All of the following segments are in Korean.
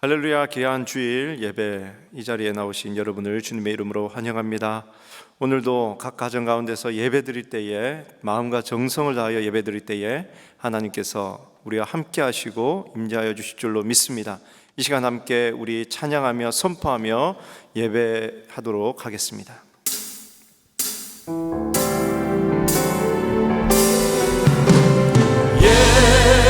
할렐루야. 귀한 주일 예배 이 자리에 나오신 여러분을 주님의 이름으로 환영합니다. 오늘도 각 가정 가운데서 예배 드릴 때에 마음과 정성을 다하여 예배 드릴 때에 하나님께서 우리와 함께 하시고 임재하여 주실 줄로 믿습니다. 이 시간 함께 우리 찬양하며 선포하며 예배하도록 하겠습니다. 예수는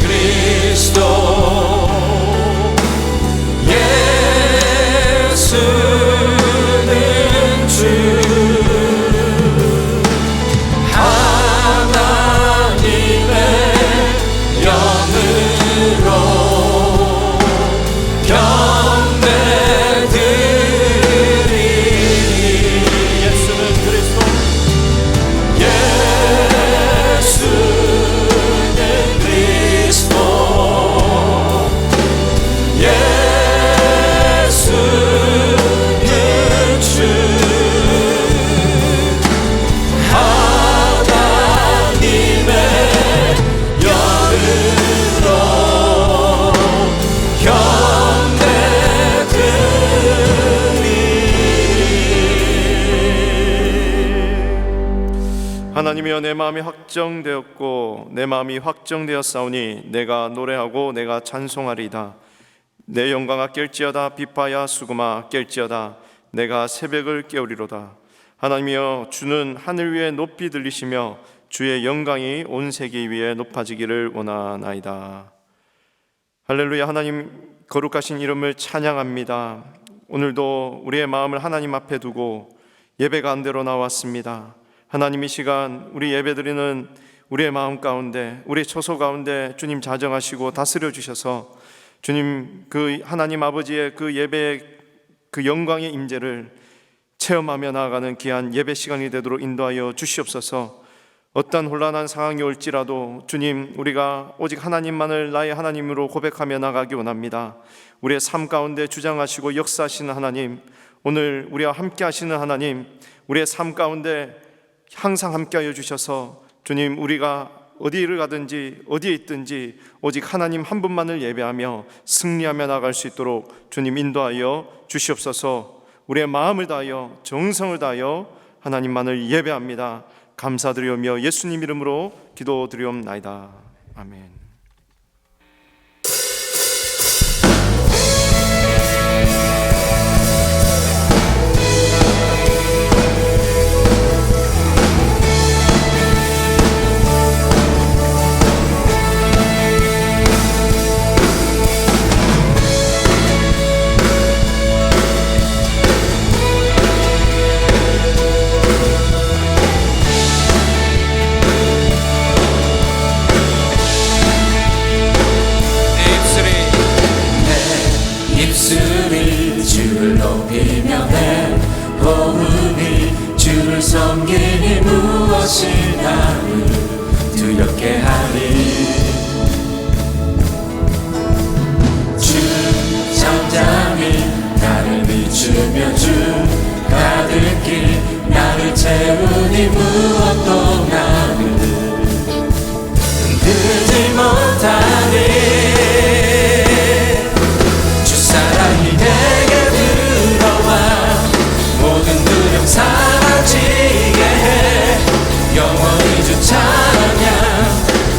그리스도, 예수는 주, 하나님의 영으로 경배드리리. 예수는 그리스도, 하나님이여, 내 마음이 확정되었고 내 마음이 확정되었사오니 내가 노래하고 내가 찬송하리이다. 내 영광아 깰지어다, 비파야 수금아 깰지어다. 내가 새벽을 깨우리로다. 하나님이여, 주는 하늘 위에 높이 들리시며 주의 영광이 온 세계 위에 높아지기를 원하나이다. 할렐루야. 하나님 거룩하신 이름을 찬양합니다. 오늘도 우리의 마음을 하나님 앞에 두고 예배 가운데로 나왔습니다. 하나님, 이 시간 우리 예배드리는 우리의 마음 가운데, 우리의 처소 가운데 주님 자정하시고 다스려 주셔서 주님 그 하나님 아버지의 그 예배의 그 영광의 임재를 체험하며 나아가는 귀한 예배 시간이 되도록 인도하여 주시옵소서. 어떤 혼란한 상황이 올지라도 주님, 우리가 오직 하나님만을 나의 하나님으로 고백하며 나가기 원합니다. 우리의 삶 가운데 주장하시고 역사하시는 하나님, 오늘 우리와 함께 하시는 하나님, 우리의 삶 가운데 항상 함께하여 주셔서 주님, 우리가 어디를 가든지 어디에 있든지 오직 하나님 한 분만을 예배하며 승리하며 나갈 수 있도록 주님 인도하여 주시옵소서. 우리의 마음을 다하여 정성을 다하여 하나님만을 예배합니다. 감사드리오며 예수님 이름으로 기도드리옵나이다. 아멘. 섬기니 무엇이 나를 두렵게 하리. 주 잠잠히 나를 비추며 주 가득히 나를 채우니 무엇도 나를 흔들지 못하리. 주 사랑이 내게 들어와 모든 두려움 사라지게 해. 영원히 주 찬양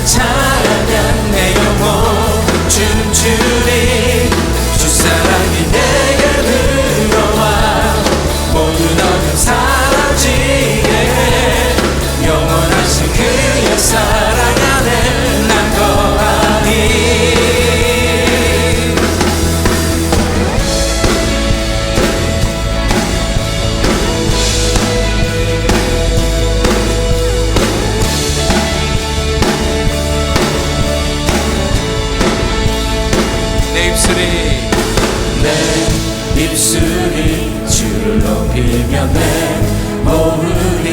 찬양 내 영혼 춤추리. 주 사랑이 내게 들어와 모든 어둠 사라지게 해. 영원하신 그의 사랑 안에 난 거하리. 내 입술이 주를 높이며 내 몸이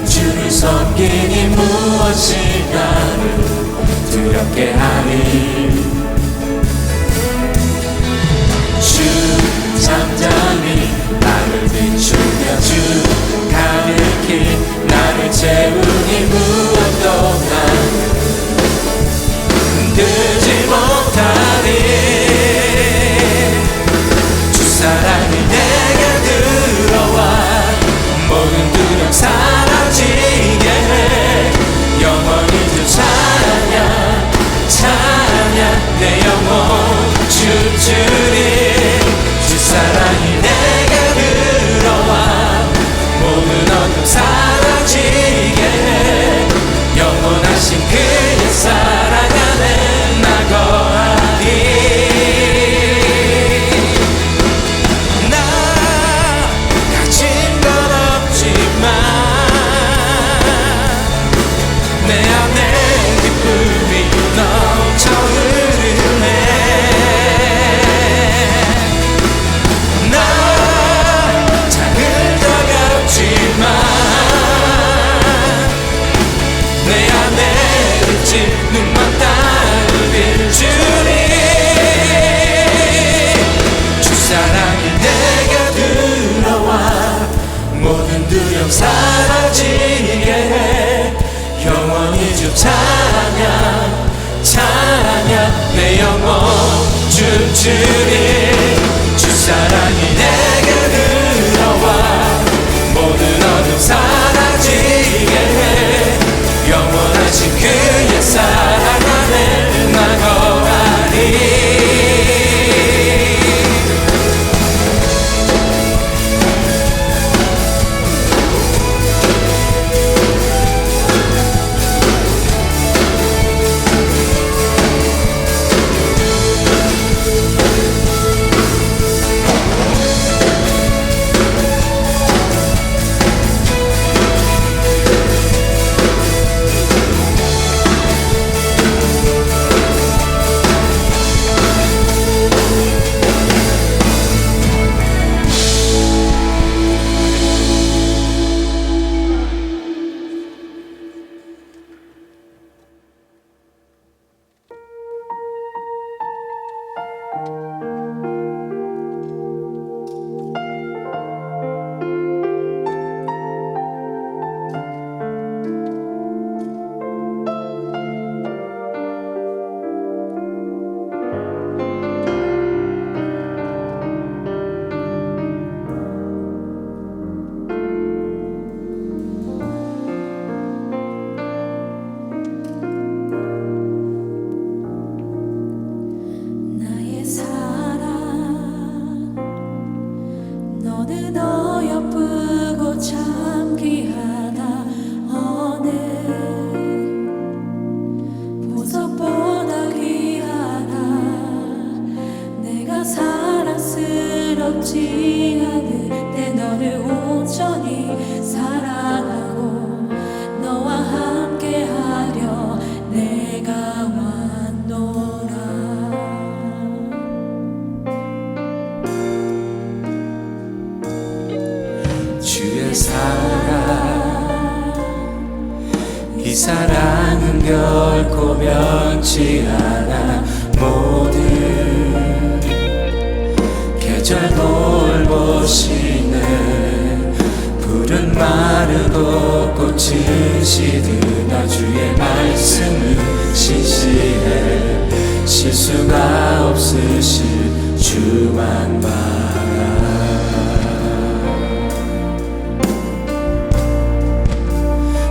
주를 섬기니 무엇이 나를 두렵게 하리. 주 잠잠히 나를 비추며 주 가득히 나를 채우니 무엇도 나를 흔들지 못하 내 영혼 춤추리 주 사랑이 내게 흘러와 모든 어둠 사라지게 해 영원하신 그의 사랑 안에 나 거하리 사랑스럽지 않을 때 너를 온전히 사랑하고 너와 함께하려 내가 왔노라. 주의 사랑 이 사랑은 결코 변치 않아 모든 계절 돌보시네 푸른 마르고 꽃은 시드나 주의 말씀은 신실해 실수가 없으실 주만 바라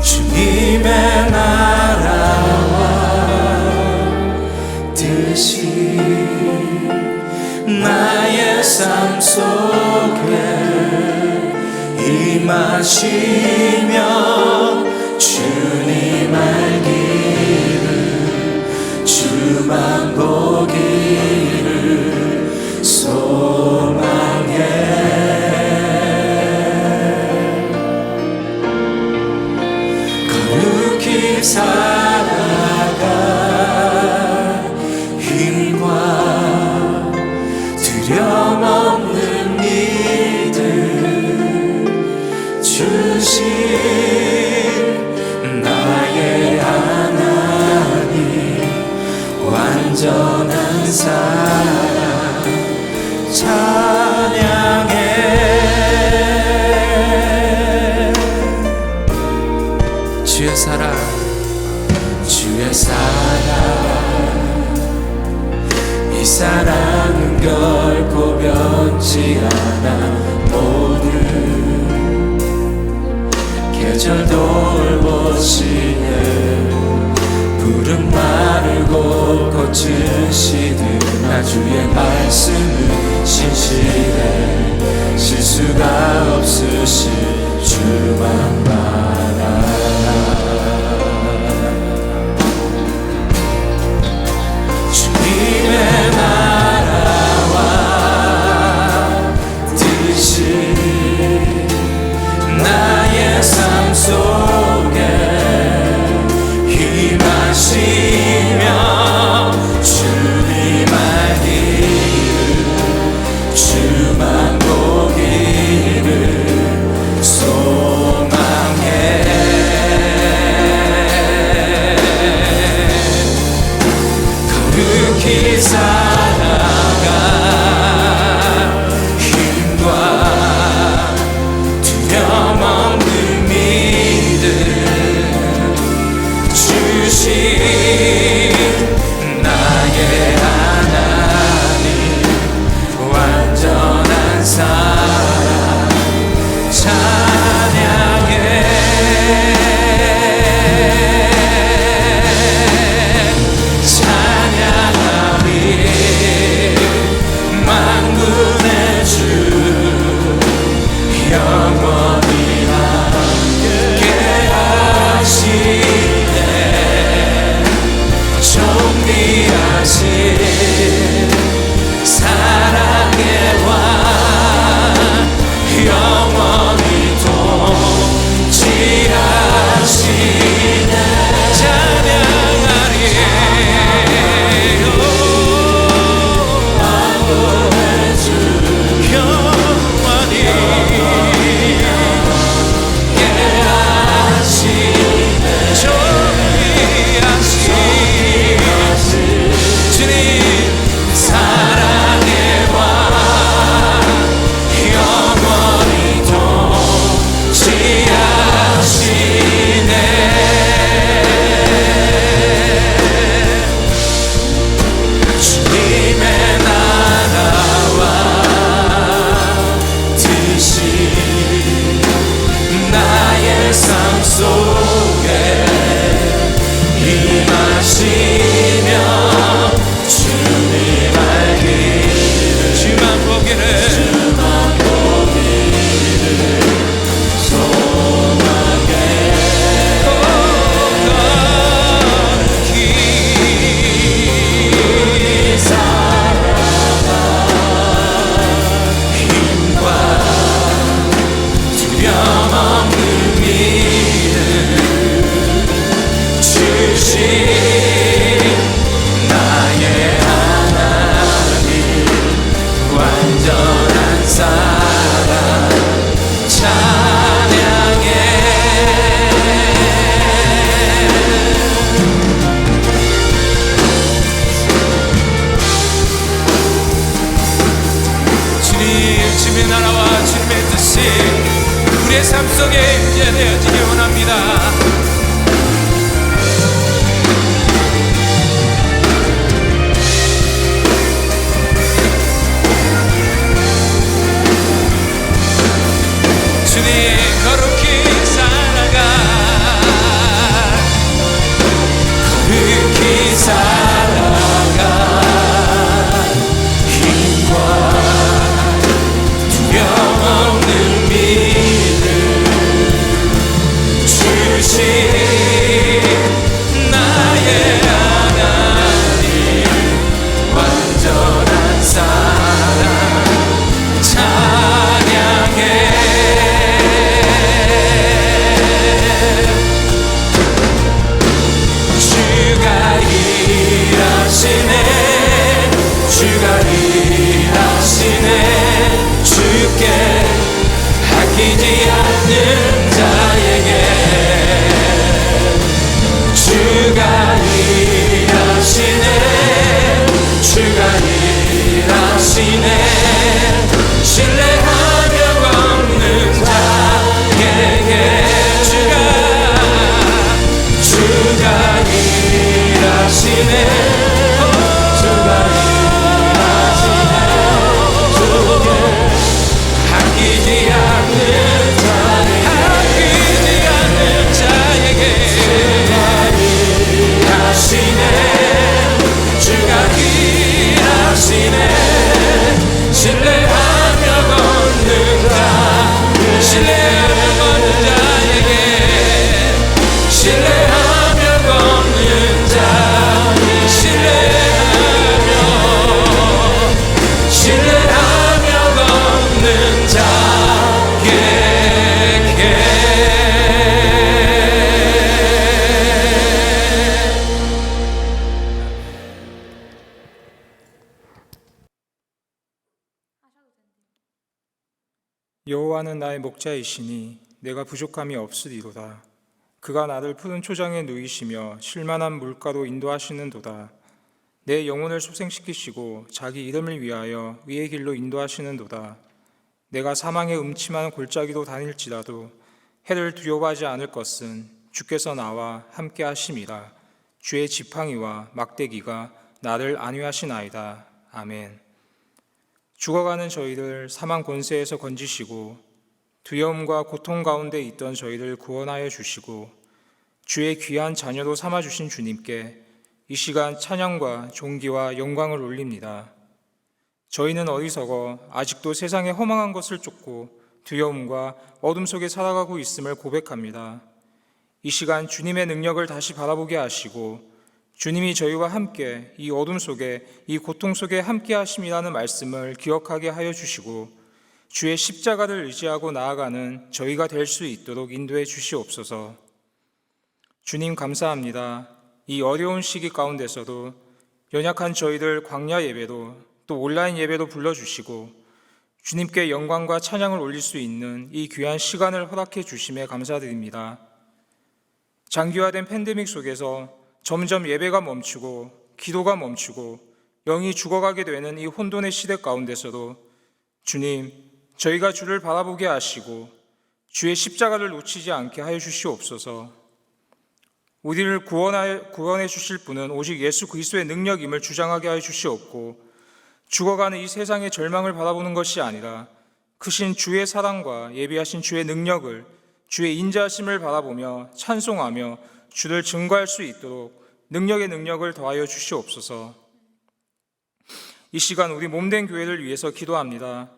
주님의 나라와 뜻이 나의 삶 속에 임하시며 주님 알기를 주만 보기를 소망해 거룩히 살아가 힘과 두려움 없는 믿음 주신 나의 하나님 완전한 사랑 찬양해 주의 사랑 주의 사랑 이 사랑은 결코 변치 않아 모든 계절 돌보시네 푸른 마르고 꽃은 시드나 주의 말씀은 신실해 실수가 없으실 주만 바라 주님의 나라와 뜻이 나의 삶 속에 임하시며 주님 알기를 주만 보기를 소망해 거룩히 살아가 힘과 두려움 없는 믿음 주신 나의 사랑의 왕 영원히 통치하시네 찬양하리 영원히 깨하시네 존귀하신 주님 사랑의 왕 영원히 통치하시네 주님의 나라와 뜻이 나의 삶 속에 임하시며 주님 알기를 주만 보기를 소망해 길 살아가 힘과 두려움 없는 믿음 주신 나의 하나님 완전한 사랑 찬양해 주님의 나라와 주님의 뜻이 우리의 삶 속에 임재되어지기 원합니다. 주님 거룩히 살아가 거룩히 살아가 힘과 두려움 없는 믿음 주신 나의 하나님 완전한 사랑 찬양해 주가 일하시네 주가 일하시네 주께 아끼지 않는 자에게 주가 일하시네 주가 일하시네 신뢰하며 걷는 자에게 주가 일하시네 주가 일하시네 주께 아끼지 않는 자에게 일하시네 주가 일하시네 신뢰하며 걷는 자 신뢰하며 걷는 자에게 신뢰하며 걷는 자 신뢰하며 걷는 자에게 여호와는 나의 목자이시니 내가 부족함이 없으리로다. 그가 나를 푸른 초장에 누이시며 쉴만한 물가로 인도하시는도다. 내 영혼을 소생시키시고 자기 이름을 위하여 의의 길로 인도하시는도다. 내가 사망의 음침한 골짜기로 다닐지라도 해를 두려워하지 않을 것은 주께서 나와 함께 하심이라. 주의 지팡이와 막대기가 나를 안위하시나이다. 아멘. 죽어가는 저희를 사망 권세에서 건지시고 두려움과 고통 가운데 있던 저희를 구원하여 주시고 주의 귀한 자녀로 삼아주신 주님께 이 시간 찬양과 존귀와 영광을 올립니다. 저희는 어리석어 아직도 세상에 허망한 것을 쫓고 두려움과 어둠 속에 살아가고 있음을 고백합니다. 이 시간 주님의 능력을 다시 바라보게 하시고 주님이 저희와 함께 이 어둠 속에, 이 고통 속에 함께 하심이라는 말씀을 기억하게 하여 주시고 주의 십자가를 의지하고 나아가는 저희가 될 수 있도록 인도해 주시옵소서. 주님 감사합니다. 이 어려운 시기 가운데서도 연약한 저희들 광야 예배로 또 온라인 예배로 불러주시고 주님께 영광과 찬양을 올릴 수 있는 이 귀한 시간을 허락해 주심에 감사드립니다. 장기화된 팬데믹 속에서 점점 예배가 멈추고 기도가 멈추고 영이 죽어가게 되는 이 혼돈의 시대 가운데서도 주님, 저희가 주를 바라보게 하시고 주의 십자가를 놓치지 않게 하여 주시옵소서. 우리를 구원해 주실 분은 오직 예수 그리스도의 능력임을 주장하게 하여 주시옵고 죽어가는 이 세상의 절망을 바라보는 것이 아니라 크신 주의 사랑과 예비하신 주의 능력을, 주의 인자하심을 바라보며 찬송하며 주를 증거할 수 있도록 능력의 능력을 더하여 주시옵소서. 이 시간 우리 몸된 교회를 위해서 기도합니다.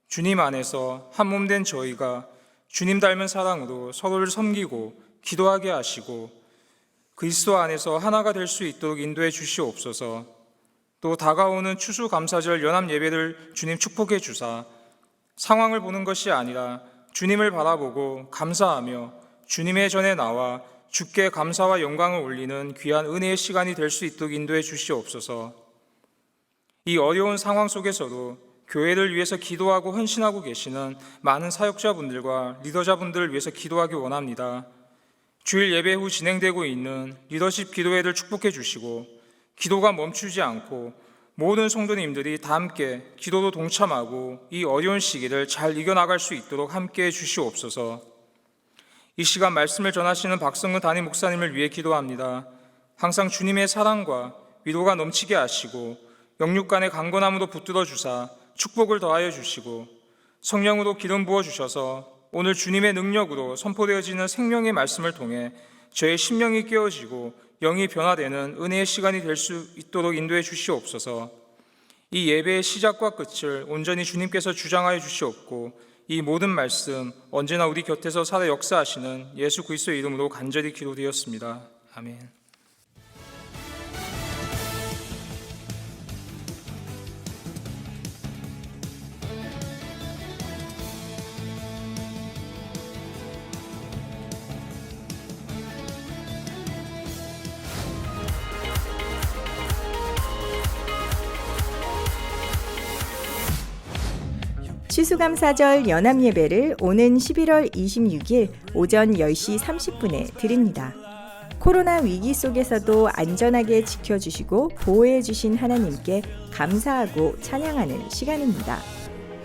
주님 안에서 한 몸된 저희가 주님 닮은 사랑으로 서로를 섬기고 기도하게 하시고 그리스도 안에서 하나가 될 수 있도록 인도해 주시옵소서. 또 다가오는 추수감사절 연합 예배를 주님 축복해 주사 상황을 보는 것이 아니라 주님을 바라보고 감사하며 주님의 전에 나와 주께 감사와 영광을 올리는 귀한 은혜의 시간이 될 수 있도록 인도해 주시옵소서. 이 어려운 상황 속에서도 교회를 위해서 기도하고 헌신하고 계시는 많은 사역자분들과 리더자분들을 위해서 기도하기 원합니다. 주일 예배 후 진행되고 있는 리더십 기도회를 축복해 주시고 기도가 멈추지 않고 모든 성도님들이 다 함께 기도로 동참하고 이 어려운 시기를 잘 이겨나갈 수 있도록 함께해 주시옵소서. 이 시간 말씀을 전하시는 박성근 담임 목사님을 위해 기도합니다. 항상 주님의 사랑과 위로가 넘치게 하시고 영육간의 강건함으로 붙들어 주사 축복을 더하여 주시고 성령으로 기름 부어 주셔서 오늘 주님의 능력으로 선포되어지는 생명의 말씀을 통해 저의 심령이 깨어지고 영이 변화되는 은혜의 시간이 될 수 있도록 인도해 주시옵소서. 이 예배의 시작과 끝을 온전히 주님께서 주장하여 주시옵고 이 모든 말씀 언제나 우리 곁에서 살아 역사하시는 예수 그리스도의 이름으로 간절히 기도드렸습니다. 아멘. 추수감사절 연합예배를 오는 11월 26일 오전 10시 30분에 드립니다. 코로나 위기 속에서도 안전하게 지켜주시고 보호해주신 하나님께 감사하고 찬양하는 시간입니다.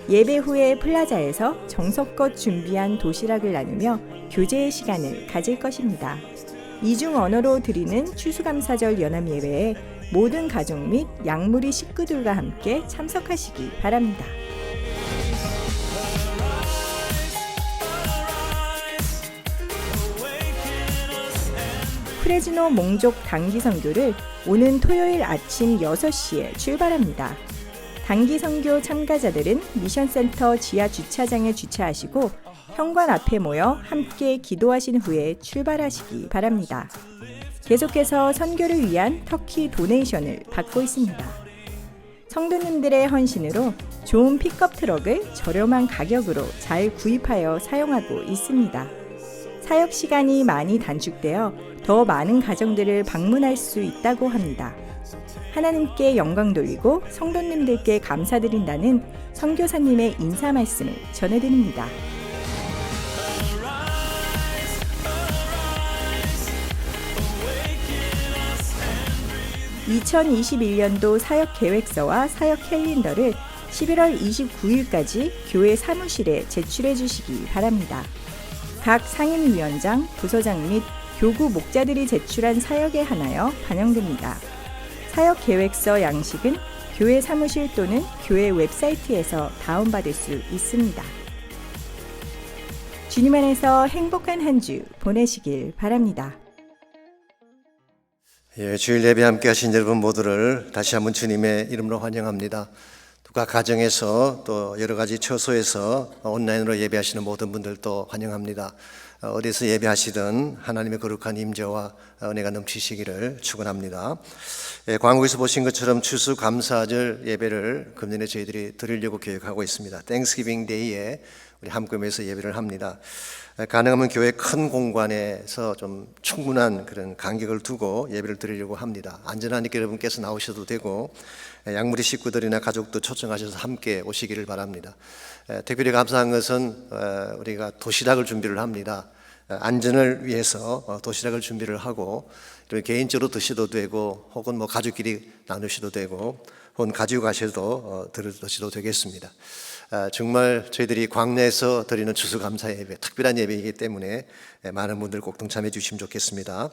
예배 후에 플라자에서 정성껏 준비한 도시락을 나누며 교제의 시간을 가질 것입니다. 이중 언어로 드리는 추수감사절 연합예배에 모든 가족 및 양무리 식구들과 함께 참석하시기 바랍니다. 프레즈노 몽족 단기 선교를 오는 토요일 아침 6시에 출발합니다. 단기 선교 참가자들은 미션센터 지하 주차장에 주차하시고 현관 앞에 모여 함께 기도하신 후에 출발하시기 바랍니다. 계속해서 선교를 위한 터키 도네이션을 받고 있습니다. 성도님들의 헌신으로 좋은 픽업 트럭을 저렴한 가격으로 잘 구입하여 사용하고 있습니다. 사역 시간이 많이 단축되어 더 많은 가정들을 방문할 수 있다고 합니다. 하나님께 영광 돌리고 성도님들께 감사드린다는 선교사님의 인사 말씀을 전해드립니다. (2021년도) 사역 계획서와 사역 캘린더를 11월 29일까지 교회 사무실에 제출해 주시기 바랍니다. 각 상임위원장, 부서장 및 교구 목자들이 제출한 사역에 한하여 반영됩니다. 사역 계획서 양식은 교회 사무실 또는 교회 웹사이트에서 다운받을 수 있습니다. 주님 안에서 행복한 한 주 보내시길 바랍니다. 예, 주일 예배 함께 하신 여러분 모두를 다시 한번 주님의 이름으로 환영합니다. 각 가정에서 또 여러 가지 처소에서 온라인으로 예배하시는 모든 분들도 환영합니다. 어디서 예배하시든 하나님의 거룩한 임재와 은혜가 넘치시기를 축원합니다. 광고에서 보신 것처럼 추수감사절 예배를 금년에 저희들이 드리려고 계획하고 있습니다. 땡스기빙 데이에 우리 함께해서 예배를 합니다. 가능하면 교회 큰 공간에서 좀 충분한 그런 간격을 두고 예배를 드리려고 합니다. 안전하니까 여러분께서 나오셔도 되고 양무리 식구들이나 가족도 초청하셔서 함께 오시기를 바랍니다. 특별히 감사한 것은 우리가 도시락을 준비를 합니다. 안전을 위해서 도시락을 준비를 하고 개인적으로 드셔도 되고 혹은 뭐 가족끼리 나누셔도 되고 혹은 가지고 가셔도 드셔도 되겠습니다. 정말 저희들이 광야에서 드리는 추수감사 예배, 특별한 예배이기 때문에 많은 분들 꼭 동참해 주시면 좋겠습니다.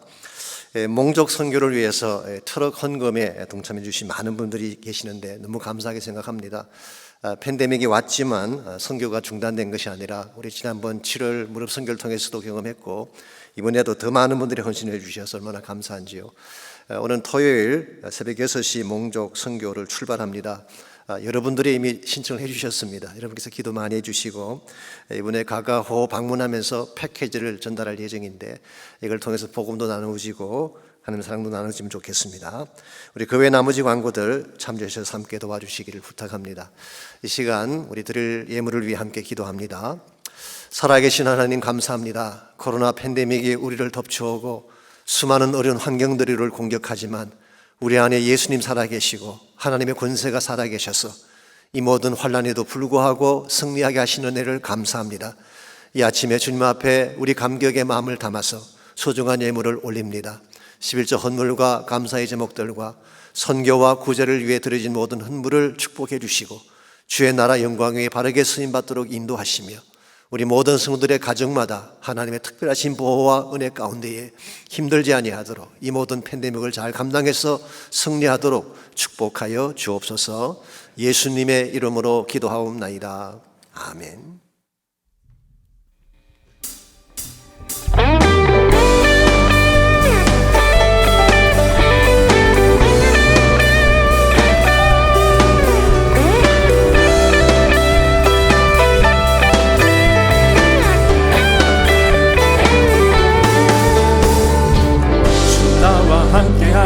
몽족 선교를 위해서 트럭 헌금에 동참해 주신 많은 분들이 계시는데 너무 감사하게 생각합니다. 팬데믹이 왔지만 선교가 중단된 것이 아니라 우리 지난번 7월 무릎 선교를 통해서도 경험했고 이번에도 더 많은 분들이 헌신해 주셔서 얼마나 감사한지요. 오늘 토요일 새벽 6시 몽족 선교를 출발합니다. 여러분들이 이미 신청을 해주셨습니다. 여러분께서 기도 많이 해주시고 이번에 가가호 방문하면서 패키지를 전달할 예정인데 이걸 통해서 복음도 나누어지고 하나님의 사랑도 나누어지면 좋겠습니다. 우리 그 외 나머지 광고들 참조하셔서 함께 도와주시기를 부탁합니다. 이 시간 우리 드릴 예물을 위해 함께 기도합니다. 살아계신 하나님 감사합니다. 코로나 팬데믹이 우리를 덮쳐오고 수많은 어려운 환경들이 우리를 공격하지만 우리 안에 예수님 살아계시고 하나님의 권세가 살아계셔서 이 모든 환난에도 불구하고 승리하게 하시는 은혜를 감사합니다. 이 아침에 주님 앞에 우리 감격의 마음을 담아서 소중한 예물을 올립니다. 11조 헌물과 감사의 제목들과 선교와 구제를 위해 드려진 모든 헌물을 축복해 주시고 주의 나라 영광에 바르게 쓰임받도록 인도하시며 우리 모든 성도들의 가정마다 하나님의 특별하신 보호와 은혜 가운데에 힘들지 아니하도록 이 모든 팬데믹을 잘 감당해서 승리하도록 축복하여 주옵소서. 예수님의 이름으로 기도하옵나이다. 아멘.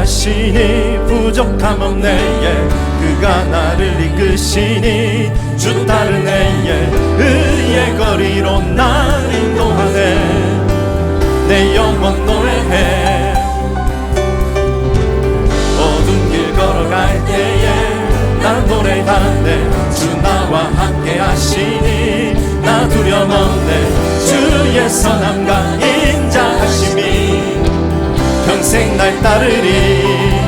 하시니 부족함 없네예 그가 나를 이끄시니 주 따른 애에 의의 거리로 날 인도하네 내 영혼 노래해 어두운 길 걸어갈 때에 난 노래하네 주 나와 함께 하시니 나 두려움 없네 주의 선함과 인자하심이 평생 날 따르리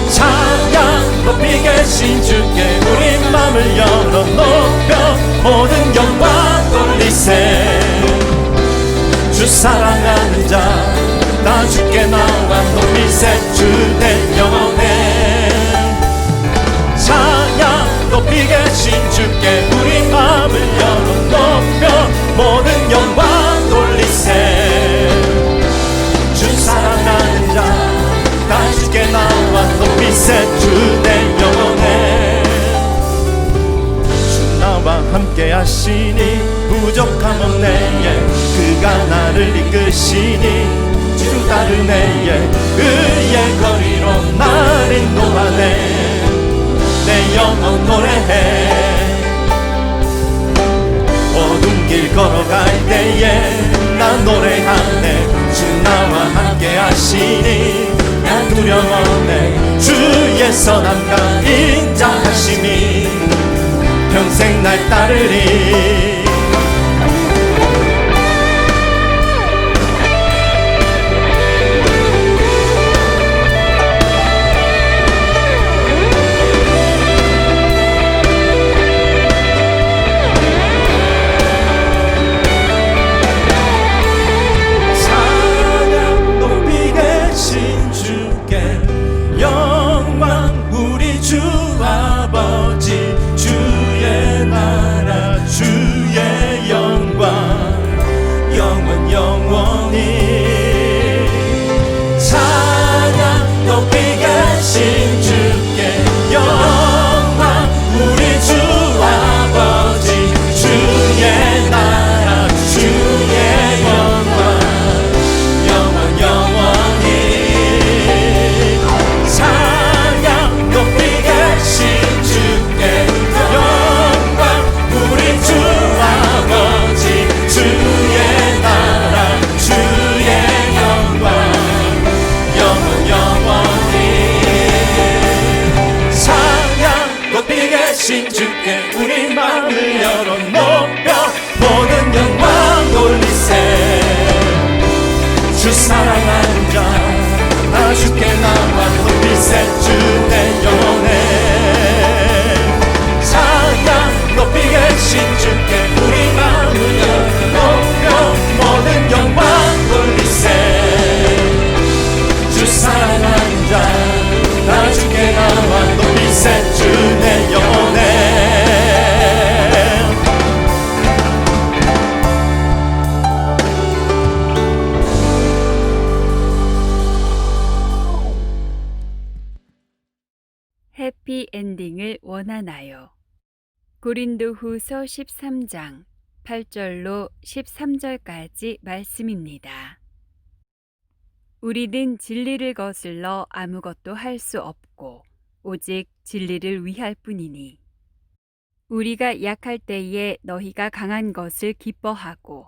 찬양 높이 계신 주께 우리 맘을 열어 높여 모든 영광 돌리세 주 사랑하는 자 나 주께 나와 높이세 주의 영혼에 찬양 높이 계신 주께 우리 맘을 열어 높여 모든 영광 돌리세 사랑하는 자다 주께 나와 높이세 주의 영혼에 주 나와 함께 하시니 부족함 없네 그가 나를 이끄시니 주 따른 애에 의의 거리로 날 인도하네 내 영혼 노래해 어두운 길 걸어갈 때에 난 노래하네 주 나와 함께 하시니 난 두려움 없네 주의 선함과 인자하심이 평생 날 따르리 주의 나라 주의 계신 주께 우리 마음을 열어 높여 모든 영광 돌리세. 주 사랑하는 자 나 주께 나와 높이세. 주 내 영혼에 찬양 높이 계신 주께 우리 마음을 열어 높여 모든 영광 돌리세. 주 사랑하는 자 나 주께 나와 높이세. 주 내 영혼에 해피엔딩을 원하나요? 고린도후서 13장 8절로 13절까지 말씀입니다. 우리는 진리를 거슬러 아무것도 할 수 없고 오직 진리를 위할 뿐이니 우리가 약할 때에 너희가 강한 것을 기뻐하고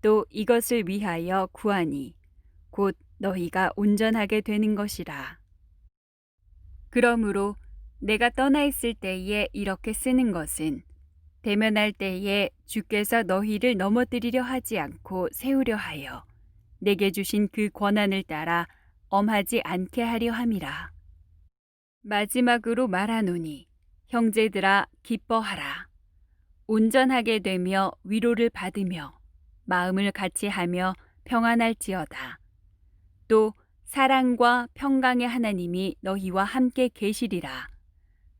또 이것을 위하여 구하니 곧 너희가 온전하게 되는 것이라. 그러므로 내가 떠나 있을 때에 이렇게 쓰는 것은 대면할 때에 주께서 너희를 넘어뜨리려 하지 않고 세우려 하여 내게 주신 그 권한을 따라 엄하지 않게 하려 함이라. 마지막으로 말하노니 형제들아 기뻐하라. 온전하게 되며 위로를 받으며 마음을 같이 하며 평안할지어다. 또 사랑과 평강의 하나님이 너희와 함께 계시리라.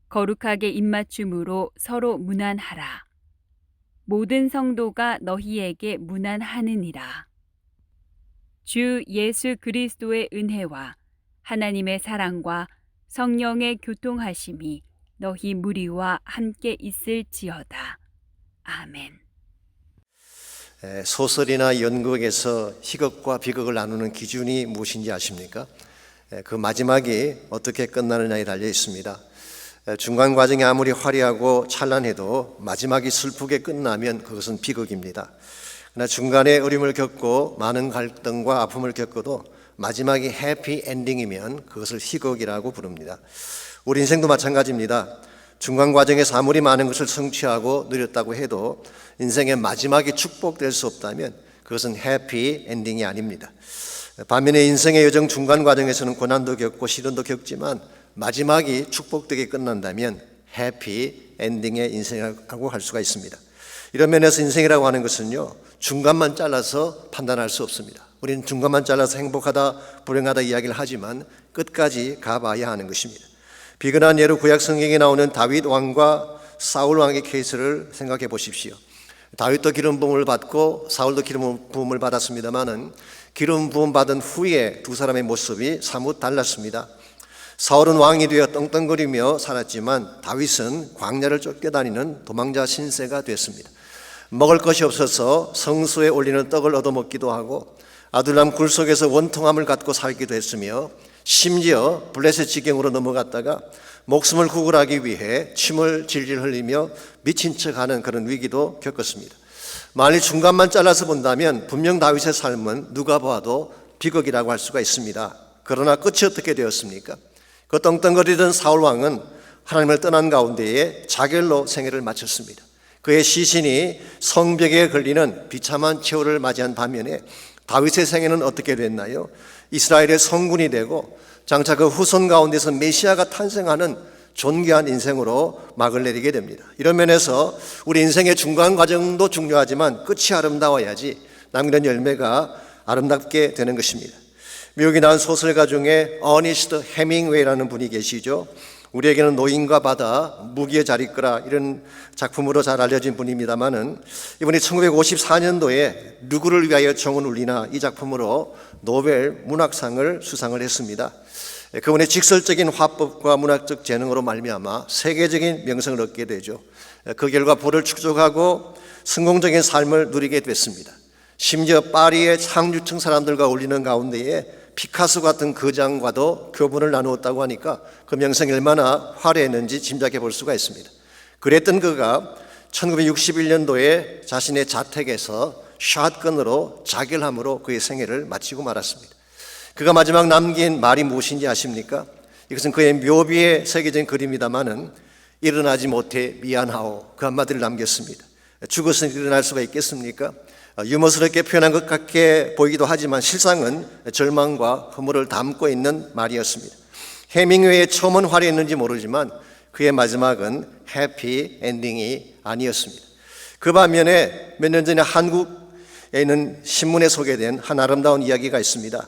거룩하게 입맞춤으로 서로 문안하라. 모든 성도가 너희에게 문안하느니라. 주 예수 그리스도의 은혜와 하나님의 사랑과 성령의 교통하심이 너희 무리와 함께 있을지어다. 아멘. 소설이나 연극에서 희극과 비극을 나누는 기준이 무엇인지 아십니까? 그 마지막이 어떻게 끝나느냐에 달려 있습니다. 중간 과정이 아무리 화려하고 찬란해도 마지막이 슬프게 끝나면 그것은 비극입니다. 그러나 중간에 어려움을 겪고 많은 갈등과 아픔을 겪어도 마지막이 해피 엔딩이면 그것을 희극이라고 부릅니다. 우리 인생도 마찬가지입니다. 중간 과정에서 아무리 많은 것을 성취하고 누렸다고 해도 인생의 마지막이 축복될 수 없다면 그것은 해피 엔딩이 아닙니다. 반면에 인생의 여정 중간 과정에서는 고난도 겪고 시련도 겪지만 마지막이 축복되게 끝난다면 해피 엔딩의 인생이라고 할 수가 있습니다. 이런 면에서 인생이라고 하는 것은요, 중간만 잘라서 판단할 수 없습니다. 우리는 중간만 잘라서 행복하다 불행하다 이야기를 하지만 끝까지 가봐야 하는 것입니다. 비근한 예로 구약 성경에 나오는 다윗 왕과 사울 왕의 케이스를 생각해 보십시오. 다윗도 기름 부음을 받고 사울도 기름 부음을 받았습니다마는 기름 부음 받은 후에 두 사람의 모습이 사뭇 달랐습니다. 사울은 왕이 되어 떵떵거리며 살았지만 다윗은 광야를 쫓겨다니는 도망자 신세가 됐습니다. 먹을 것이 없어서 성소에 올리는 떡을 얻어먹기도 하고 아둘람 굴 속에서 원통함을 갖고 살기도 했으며 심지어 블레셋 지경으로 넘어갔다가 목숨을 구걸하기 위해 침을 질질 흘리며 미친 척하는 그런 위기도 겪었습니다. 만일 중간만 잘라서 본다면 분명 다윗의 삶은 누가 봐도 비극이라고 할 수가 있습니다. 그러나 끝이 어떻게 되었습니까? 그 떵떵거리던 사울 왕은 하나님을 떠난 가운데에 자결로 생애를 마쳤습니다. 그의 시신이 성벽에 걸리는 비참한 최후를 맞이한 반면에 다윗의 생애는 어떻게 됐나요? 이스라엘의 성군이 되고 장차 그 후손 가운데서 메시아가 탄생하는 존귀한 인생으로 막을 내리게 됩니다. 이런 면에서 우리 인생의 중간 과정도 중요하지만 끝이 아름다워야지 남기는 열매가 아름답게 되는 것입니다. 미국이 나온 소설가 중에 어니스트 해밍웨이라는 분이 계시죠. 우리에게는 노인과 바다, 무기의 자리끄라 이런 작품으로 잘 알려진 분입니다마는 이분이 1954년도에 누구를 위하여 정은 울리나 이 작품으로 노벨 문학상을 수상을 했습니다. 그분의 직설적인 화법과 문학적 재능으로 말미암아 세계적인 명성을 얻게 되죠. 그 결과 부를 축적하고 성공적인 삶을 누리게 됐습니다. 심지어 파리의 상류층 사람들과 어울리는 가운데에 피카소 같은 거장과도 교분을 나누었다고 하니까 그 명성이 얼마나 화려했는지 짐작해 볼 수가 있습니다. 그랬던 그가 1961년도에 자신의 자택에서 샷건으로 자결함으로 그의 생애를 마치고 말았습니다. 그가 마지막 남긴 말이 무엇인지 아십니까? 이것은 그의 묘비에 새겨진 글입니다마는 일어나지 못해 미안하오. 그 한마디를 남겼습니다. 죽었으니 일어날 수가 있겠습니까? 유머스럽게 표현한 것 같게 보이기도 하지만 실상은 절망과 허물을 담고 있는 말이었습니다. 해밍웨이의 처음은 화려했는지 모르지만 그의 마지막은 해피 엔딩이 아니었습니다. 그 반면에 몇 년 전에 한국에 있는 신문에 소개된 한 아름다운 이야기가 있습니다.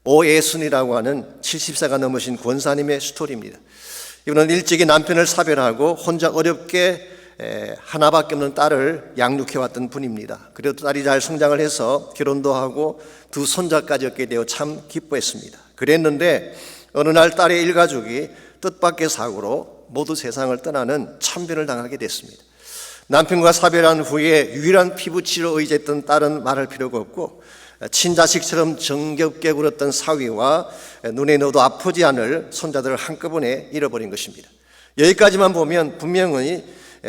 오예순이라고 하는 70세가 넘으신 권사님의 스토리입니다. 이분은 일찍이 남편을 사별하고 혼자 어렵게 하나밖에 없는 딸을 양육해왔던 분입니다. 그래도 딸이 잘 성장을 해서 결혼도 하고 두 손자까지 얻게 되어 참 기뻐했습니다. 그랬는데 어느 날 딸의 일가족이 뜻밖의 사고로 모두 세상을 떠나는 참변을 당하게 됐습니다. 남편과 사별한 후에 유일한 피부치료 의지했던 딸은 말할 필요가 없고 친자식처럼 정겹게 굴었던 사위와 눈에 넣어도 아프지 않을 손자들을 한꺼번에 잃어버린 것입니다. 여기까지만 보면 분명히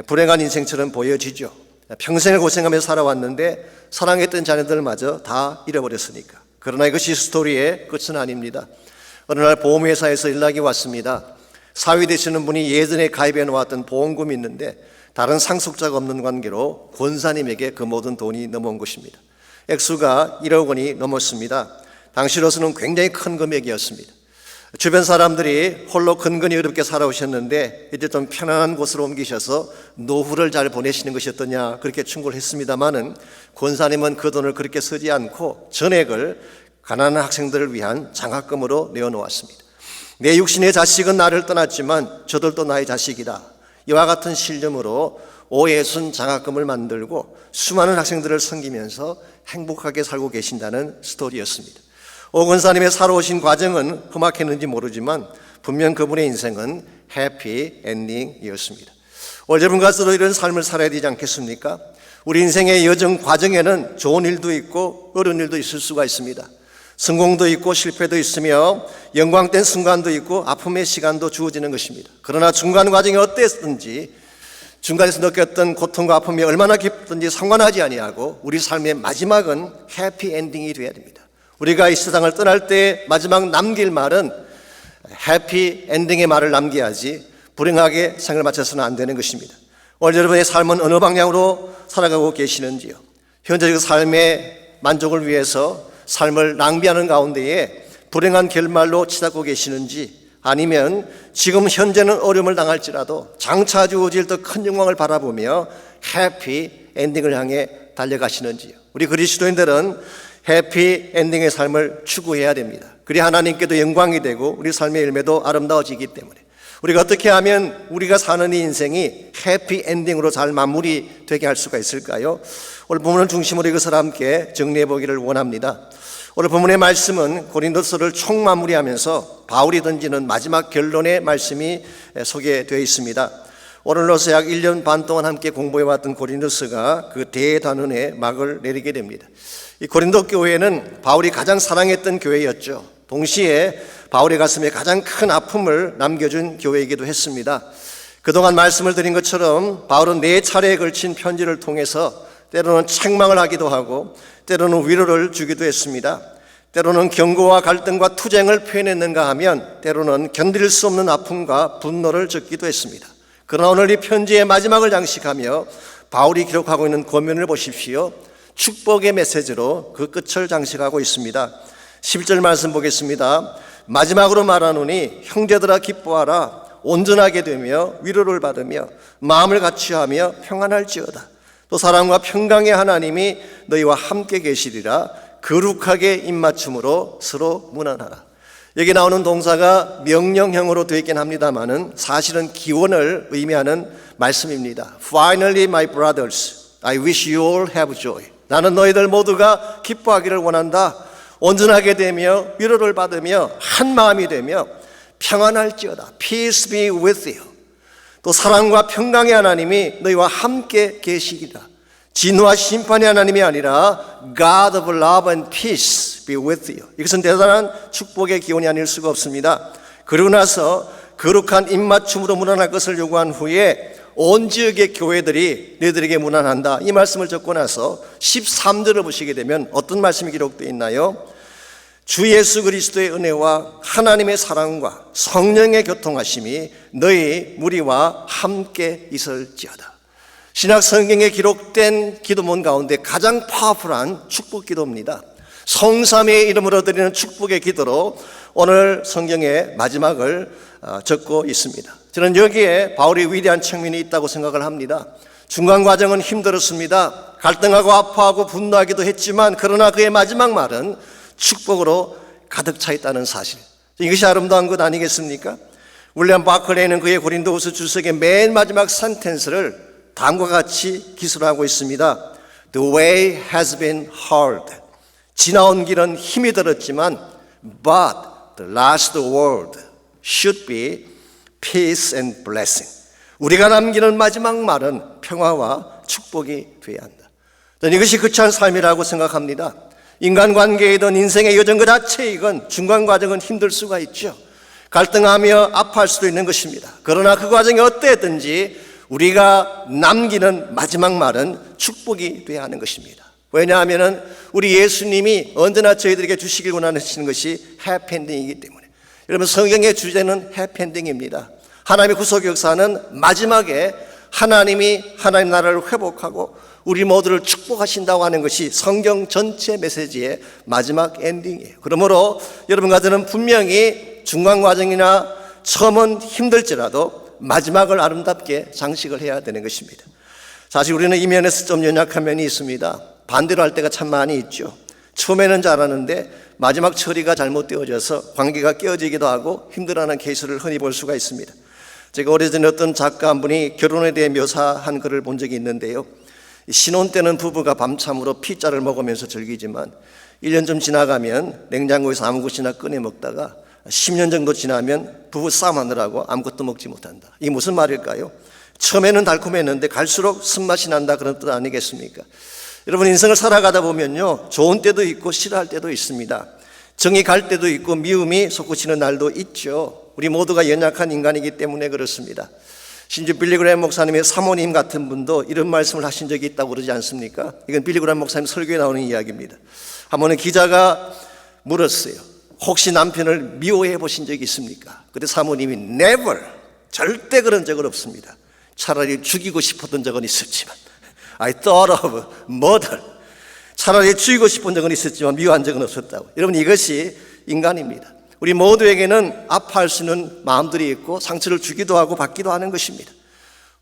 불행한 인생처럼 보여지죠. 평생을 고생하며 살아왔는데 사랑했던 자녀들마저 다 잃어버렸으니까. 그러나 이것이 스토리의 끝은 아닙니다. 어느 날 보험회사에서 연락이 왔습니다. 사위 되시는 분이 예전에 가입해 놓았던 보험금이 있는데 다른 상속자가 없는 관계로 권사님에게 그 모든 돈이 넘어온 것입니다. 액수가 1억 원이 넘었습니다. 당시로서는 굉장히 큰 금액이었습니다. 주변 사람들이 홀로 근근히 어렵게 살아오셨는데 이제 좀 편안한 곳으로 옮기셔서 노후를 잘 보내시는 것이 어떠냐 그렇게 충고를 했습니다마는 권사님은 그 돈을 그렇게 쓰지 않고 전액을 가난한 학생들을 위한 장학금으로 내어놓았습니다. 내 육신의 자식은 나를 떠났지만 저들도 나의 자식이다. 이와 같은 신념으로 오예순 장학금을 만들고 수많은 학생들을 섬기면서 행복하게 살고 계신다는 스토리였습니다. 오 권사님의 살아오신 과정은 험악했는지 모르지만 분명 그분의 인생은 해피 엔딩이었습니다. 올여름 가서도 이런 삶을 살아야 되지 않겠습니까? 우리 인생의 여정 과정에는 좋은 일도 있고 어려운 일도 있을 수가 있습니다. 성공도 있고 실패도 있으며 영광된 순간도 있고 아픔의 시간도 주어지는 것입니다. 그러나 중간 과정이 어땠든지 중간에서 느꼈던 고통과 아픔이 얼마나 깊든지 상관하지 아니하고 우리 삶의 마지막은 해피 엔딩이 되어야 됩니다. 우리가 이 세상을 떠날 때 마지막 남길 말은 해피 엔딩의 말을 남겨야지 불행하게 생을 마쳐서는 안 되는 것입니다. 오늘 여러분의 삶은 어느 방향으로 살아가고 계시는지요? 현재적 삶의 만족을 위해서 삶을 낭비하는 가운데에 불행한 결말로 치닫고 계시는지 아니면 지금 현재는 어려움을 당할지라도 장차 주어질 더 큰 영광을 바라보며 해피 엔딩을 향해 달려가시는지요? 우리 그리스도인들은 해피 엔딩의 삶을 추구해야 됩니다. 그리 하나님께도 영광이 되고 우리 삶의 열매도 아름다워지기 때문에 우리가 어떻게 하면 우리가 사는 이 인생이 해피 엔딩으로 잘 마무리되게 할 수가 있을까요? 오늘 본문을 중심으로 이것을 함께 정리해 보기를 원합니다. 오늘 본문의 말씀은 고린도서를 총마무리하면서 바울이 던지는 마지막 결론의 말씀이 소개되어 있습니다. 오늘로서 약 1년 반 동안 함께 공부해왔던 고린도서가 그 대단원의 막을 내리게 됩니다. 이 고린도 교회는 바울이 가장 사랑했던 교회였죠. 동시에 바울의 가슴에 가장 큰 아픔을 남겨준 교회이기도 했습니다. 그동안 말씀을 드린 것처럼 바울은 4차례에 걸친 편지를 통해서 때로는 책망을 하기도 하고 때로는 위로를 주기도 했습니다. 때로는 경고와 갈등과 투쟁을 표현했는가 하면 때로는 견딜 수 없는 아픔과 분노를 적기도 했습니다. 그러나 오늘 이 편지의 마지막을 장식하며 바울이 기록하고 있는 권면을 보십시오. 축복의 메시지로 그 끝을 장식하고 있습니다. 11절 말씀 보겠습니다. 마지막으로 말하노니 형제들아 기뻐하라. 온전하게 되며 위로를 받으며 마음을 같이하며 평안할지어다. 또 사랑과 평강의 하나님이 너희와 함께 계시리라. 거룩하게 입맞춤으로 서로 문안하라. 여기 나오는 동사가 명령형으로 되어 있긴 합니다만은 사실은 기원을 의미하는 말씀입니다. Finally, my brothers, I wish you all have joy. 나는 너희들 모두가 기뻐하기를 원한다. 온전하게 되며 위로를 받으며 한 마음이 되며 평안할지어다. Peace be with you. 또 사랑과 평강의 하나님이 너희와 함께 계시리라. 진노와 심판의 하나님이 아니라 God of love and peace be with you. 이것은 대단한 축복의 기원이 아닐 수가 없습니다. 그러고 나서 거룩한 입맞춤으로 문안할 것을 요구한 후에 온 지역의 교회들이 너희들에게 문안한다. 이 말씀을 적고 나서 13절을 보시게 되면 어떤 말씀이 기록되어 있나요? 주 예수 그리스도의 은혜와 하나님의 사랑과 성령의 교통하심이 너희 무리와 함께 있을지어다. 신약 성경에 기록된 기도문 가운데 가장 파워풀한 축복 기도입니다. 성삼위의 이름으로 드리는 축복의 기도로 오늘 성경의 마지막을 적고 있습니다. 저는 여기에 바울의 위대한 측면이 있다고 생각을 합니다. 중간 과정은 힘들었습니다. 갈등하고 아파하고 분노하기도 했지만 그러나 그의 마지막 말은 축복으로 가득 차 있다는 사실, 이것이 아름다운 것 아니겠습니까? 윌리엄 바클레이는 그의 고린도후서 주석의 맨 마지막 센텐스를 다음과 같이 기술하고 있습니다. The way has been hard. 지나온 길은 힘이 들었지만 but the last word should be peace and blessing. 우리가 남기는 마지막 말은 평화와 축복이 되어야 한다. 저는 이것이 거창한 삶이라고 생각합니다. 인간관계이든 인생의 여정 그 자체이건 중간 과정은 힘들 수가 있죠. 갈등하며 아파할 수도 있는 것입니다. 그러나 그 과정이 어땠든지 우리가 남기는 마지막 말은 축복이 되어야 하는 것입니다. 왜냐하면 우리 예수님이 언제나 저희들에게 주시길 원하시는 것이 해피엔딩이기 때문에. 여러분, 성경의 주제는 해피엔딩입니다. 하나님의 구속 역사는 마지막에 하나님이 하나님 나라를 회복하고 우리 모두를 축복하신다고 하는 것이 성경 전체 메시지의 마지막 엔딩이에요. 그러므로 여러분과 저는 분명히 중간 과정이나 처음은 힘들지라도 마지막을 아름답게 장식을 해야 되는 것입니다. 사실 우리는 이 면에서 좀 연약한 면이 있습니다. 반대로 할 때가 참 많이 있죠. 처음에는 잘하는데 마지막 처리가 잘못되어져서 관계가 깨어지기도 하고 힘들어하는 케이스를 흔히 볼 수가 있습니다. 제가 오래전에 어떤 작가 한 분이 결혼에 대해 묘사한 글을 본 적이 있는데요. 신혼 때는 부부가 밤참으로 피자를 먹으면서 즐기지만 1년 좀 지나가면 냉장고에서 아무것이나 꺼내 먹다가 10년 정도 지나면 부부 싸움하느라고 아무것도 먹지 못한다. 이게 무슨 말일까요? 처음에는 달콤했는데 갈수록 쓴맛이 난다, 그런 뜻 아니겠습니까? 여러분, 인생을 살아가다 보면요, 좋은 때도 있고 싫어할 때도 있습니다. 정이 갈 때도 있고 미움이 솟구치는 날도 있죠. 우리 모두가 연약한 인간이기 때문에 그렇습니다. 심지어 빌리그램 목사님의 사모님 같은 분도 이런 말씀을 하신 적이 있다고 그러지 않습니까? 이건 빌리그램 목사님 설교에 나오는 이야기입니다. 한 번은 기자가 물었어요. 혹시 남편을 미워해 보신 적이 있습니까? 그때 사모님이 never, 절대 그런 적은 없습니다. 차라리 죽이고 싶었던 적은 있었지만 I thought of murder. 차라리 죽이고 싶은 적은 있었지만 미워한 적은 없었다고. 여러분, 이것이 인간입니다. 우리 모두에게는 아파할 수 있는 마음들이 있고 상처를 주기도 하고 받기도 하는 것입니다.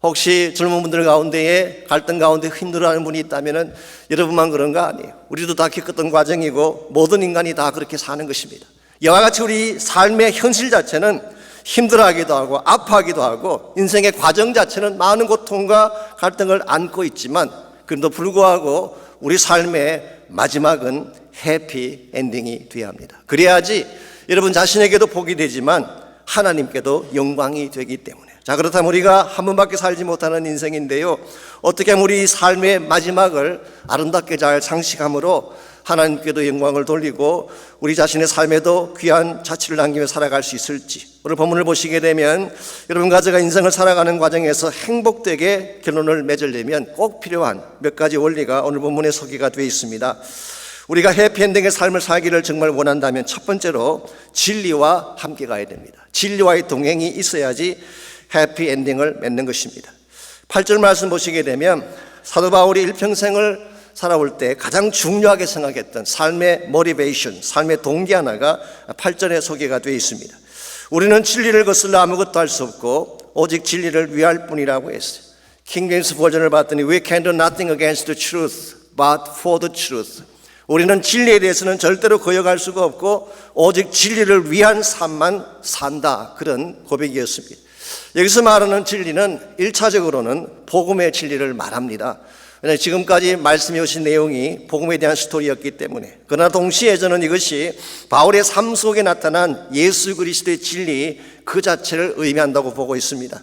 혹시 젊은 분들 가운데에 갈등 가운데 힘들어하는 분이 있다면 여러분만 그런 거 아니에요. 우리도 다 겪었던 과정이고 모든 인간이 다 그렇게 사는 것입니다. 이와 같이 우리 삶의 현실 자체는 힘들어하기도 하고 아파하기도 하고 인생의 과정 자체는 많은 고통과 갈등을 안고 있지만 그럼에도 불구하고 우리 삶의 마지막은 해피 엔딩이 되어야 합니다. 그래야지 여러분 자신에게도 복이 되지만 하나님께도 영광이 되기 때문에. 자, 그렇다면 우리가 한 번밖에 살지 못하는 인생인데요, 어떻게 하면 우리 삶의 마지막을 아름답게 잘 장식함으로 하나님께도 영광을 돌리고 우리 자신의 삶에도 귀한 자취를 남기며 살아갈 수 있을지, 오늘 본문을 보시게 되면 여러분과 제가 인생을 살아가는 과정에서 행복되게 결론을 맺으려면 꼭 필요한 몇 가지 원리가 오늘 본문에 소개가 되어 있습니다. 우리가 해피엔딩의 삶을 살기를 정말 원한다면 첫 번째로 진리와 함께 가야 됩니다. 진리와의 동행이 있어야지 해피엔딩을 맺는 것입니다. 8절 말씀 보시게 되면 사도 바울이 일평생을 살아올 때 가장 중요하게 생각했던 삶의 모티베이션, 삶의 동기 하나가 8절에 소개가 되어 있습니다. 우리는 진리를 거슬러 아무것도 할 수 없고 오직 진리를 위할 뿐이라고 했어요. 킹제임스 버전을 봤더니 We can do nothing against the truth but for the truth. 우리는 진리에 대해서는 절대로 거역할 수가 없고 오직 진리를 위한 삶만 산다, 그런 고백이었습니다. 여기서 말하는 진리는 1차적으로는 복음의 진리를 말합니다. 왜냐하면 지금까지 말씀해 오신 내용이 복음에 대한 스토리였기 때문에. 그러나 동시에 저는 이것이 바울의 삶 속에 나타난 예수 그리스도의 진리 그 자체를 의미한다고 보고 있습니다.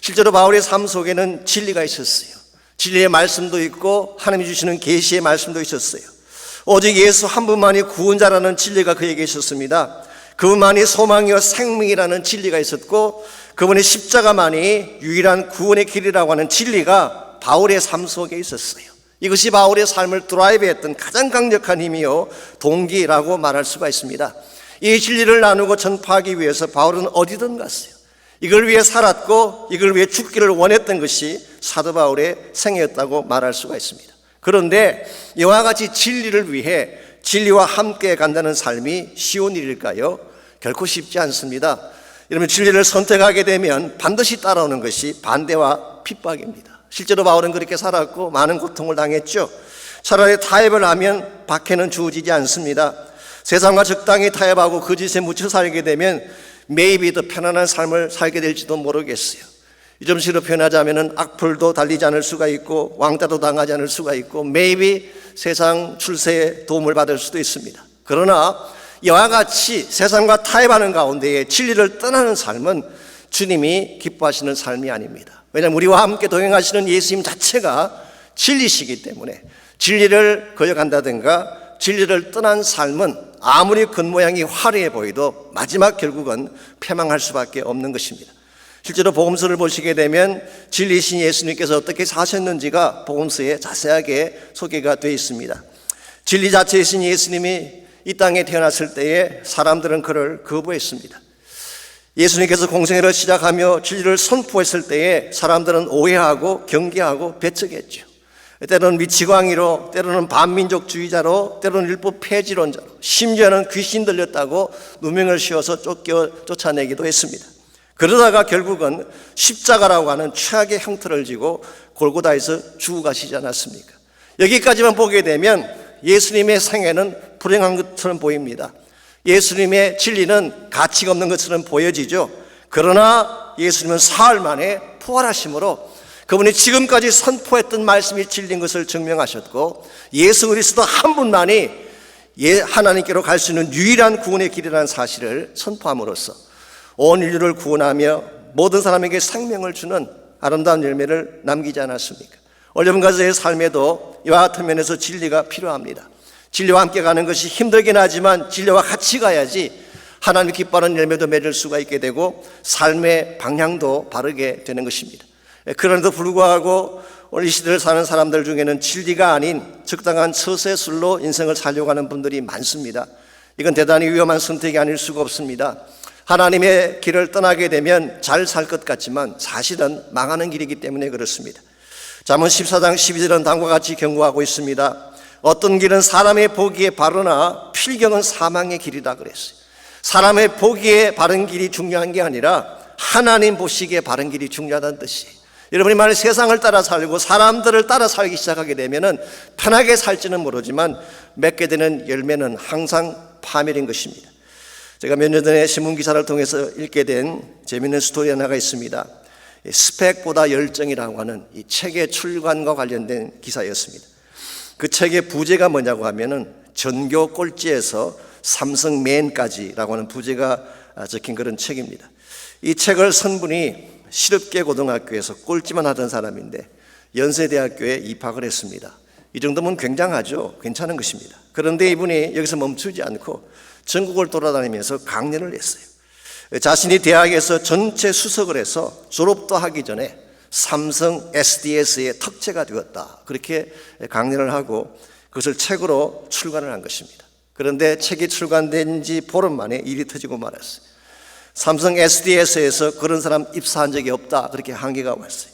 실제로 바울의 삶 속에는 진리가 있었어요. 진리의 말씀도 있고 하나님이 주시는 계시의 말씀도 있었어요. 오직 예수 한 분만이 구원자라는 진리가 그에게 있었습니다. 그분만이 소망이요 생명이라는 진리가 있었고 그분의 십자가만이 유일한 구원의 길이라고 하는 진리가 바울의 삶 속에 있었어요. 이것이 바울의 삶을 드라이브했던 가장 강력한 힘이요 동기라고 말할 수가 있습니다. 이 진리를 나누고 전파하기 위해서 바울은 어디든 갔어요. 이걸 위해 살았고 이걸 위해 죽기를 원했던 것이 사도 바울의 생애였다고 말할 수가 있습니다. 그런데 이와 같이 진리를 위해 진리와 함께 간다는 삶이 쉬운 일일까요? 결코 쉽지 않습니다. 여러분, 진리를 선택하게 되면 반드시 따라오는 것이 반대와 핍박입니다. 실제로 바울은 그렇게 살았고 많은 고통을 당했죠. 차라리 타협을 하면 박해는 주어지지 않습니다. 세상과 적당히 타협하고 그 짓에 묻혀 살게 되면 maybe 더 편안한 삶을 살게 될지도 모르겠어요. 이 점식으로 표현하자면 악플도 달리지 않을 수가 있고 왕따도 당하지 않을 수가 있고 maybe 세상 출세에 도움을 받을 수도 있습니다. 그러나 이와 같이 세상과 타협하는 가운데에 진리를 떠나는 삶은 주님이 기뻐하시는 삶이 아닙니다. 왜냐하면 우리와 함께 동행하시는 예수님 자체가 진리시기 때문에 진리를 거역한다든가 진리를 떠난 삶은 아무리 겉모양이 화려해 보여도 마지막 결국은 패망할 수밖에 없는 것입니다. 실제로 복음서를 보시게 되면 진리이신 예수님께서 어떻게 사셨는지가 복음서에 자세하게 소개가 되어 있습니다. 진리 자체이신 예수님이 이 땅에 태어났을 때에 사람들은 그를 거부했습니다. 예수님께서 공생애를 시작하며 진리를 선포했을 때에 사람들은 오해하고 경계하고 배척했죠. 때로는 미치광이로, 때로는 반민족주의자로, 때로는 율법 폐지론자로, 심지어는 귀신 들렸다고 누명을 씌워서 쫓아내기도 했습니다. 그러다가 결국은 십자가라고 하는 최악의 형태를 지고 골고다에서 죽어가시지 않았습니까? 여기까지만 보게 되면 예수님의 생애는 불행한 것처럼 보입니다. 예수님의 진리는 가치가 없는 것처럼 보여지죠. 그러나 예수님은 사흘 만에 부활하심으로 그분이 지금까지 선포했던 말씀이 진리인 것을 증명하셨고 예수 그리스도 한 분만이 하나님께로 갈 수 있는 유일한 구원의 길이라는 사실을 선포함으로써 온 인류를 구원하며 모든 사람에게 생명을 주는 아름다운 열매를 남기지 않았습니까? 올림가서의 삶에도 이와 같은 면에서 진리가 필요합니다. 진리와 함께 가는 것이 힘들긴 하지만 진리와 같이 가야지 하나님 기뻐하는 열매도 맺을 수가 있게 되고 삶의 방향도 바르게 되는 것입니다. 그런데도 불구하고 오늘 이 시대를 사는 사람들 중에는 진리가 아닌 적당한 처세술로 인생을 살려고 하는 분들이 많습니다. 이건 대단히 위험한 선택이 아닐 수가 없습니다. 하나님의 길을 떠나게 되면 잘 살 것 같지만 사실은 망하는 길이기 때문에 그렇습니다. 잠언 14장 12절은 다음과 같이 경고하고 있습니다. 어떤 길은 사람의 보기에 바르나 필경은 사망의 길이다 그랬어요. 사람의 보기에 바른 길이 중요한 게 아니라 하나님 보시기에 바른 길이 중요하다는 뜻이에요. 여러분이 만약 세상을 따라 살고 사람들을 따라 살기 시작하게 되면 편하게 살지는 모르지만 맺게 되는 열매는 항상 파멸인 것입니다. 제가 몇 년 전에 신문기사를 통해서 읽게 된 재미있는 스토리 하나가 있습니다. 스펙보다 열정이라고 하는 이 책의 출간과 관련된 기사였습니다. 그 책의 부제가 뭐냐고 하면은 전교 꼴찌에서 삼성 맨까지라고 하는 부제가 적힌 그런 책입니다. 이 책을 쓴 분이 실업계 고등학교에서 꼴찌만 하던 사람인데 연세대학교에 입학을 했습니다. 이 정도면 굉장하죠. 괜찮은 것입니다. 그런데 이분이 여기서 멈추지 않고 전국을 돌아다니면서 강연을 했어요. 자신이 대학에서 전체 수석을 해서 졸업도 하기 전에 삼성 SDS의 특채가 되었다. 그렇게 강연을 하고 그것을 책으로 출간을 한 것입니다. 그런데 책이 출간된 지 보름 만에 일이 터지고 말았어요. 삼성 SDS에서 그런 사람 입사한 적이 없다. 그렇게 항의가 왔어요.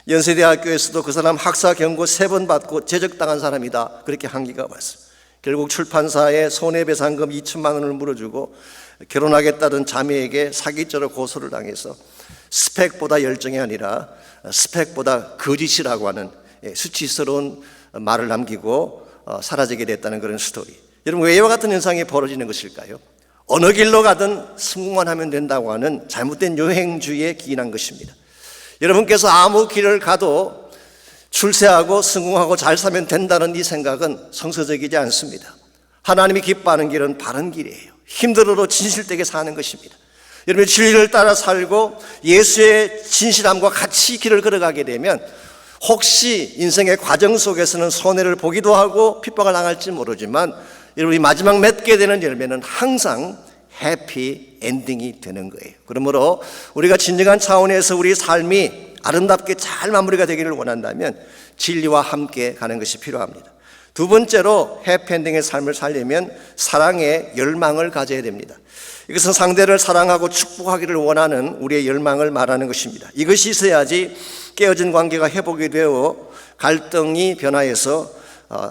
연세대학교에서도 그 사람 학사 경고 3번 받고 제적당한 사람이다. 그렇게 항의가 왔어요. 결국 출판사에 손해배상금 2천만 원을 물어주고 결혼하겠다던 자매에게 사기죄로 고소를 당해서 스펙보다 열정이 아니라 스펙보다 거짓이라고 하는 수치스러운 말을 남기고 사라지게 됐다는 그런 스토리. 여러분, 왜 이와 같은 현상이 벌어지는 것일까요? 어느 길로 가든 성공만 하면 된다고 하는 잘못된 여행주의에 기인한 것입니다. 여러분께서 아무 길을 가도 출세하고 성공하고 잘 살면 된다는 이 생각은 성서적이지 않습니다. 하나님이 기뻐하는 길은 바른 길이에요. 힘들어도 진실되게 사는 것입니다. 여러분, 진리를 따라 살고 예수의 진실함과 같이 길을 걸어가게 되면 혹시 인생의 과정 속에서는 손해를 보기도 하고 핍박을 당할지 모르지만 여러분이 마지막 맺게 되는 열매는 항상 해피 엔딩이 되는 거예요. 그러므로 우리가 진정한 차원에서 우리 삶이 아름답게 잘 마무리가 되기를 원한다면 진리와 함께 가는 것이 필요합니다. 두 번째로 해피엔딩의 삶을 살려면 사랑의 열망을 가져야 됩니다. 이것은 상대를 사랑하고 축복하기를 원하는 우리의 열망을 말하는 것입니다. 이것이 있어야지 깨어진 관계가 회복이 되어 갈등이 변화해서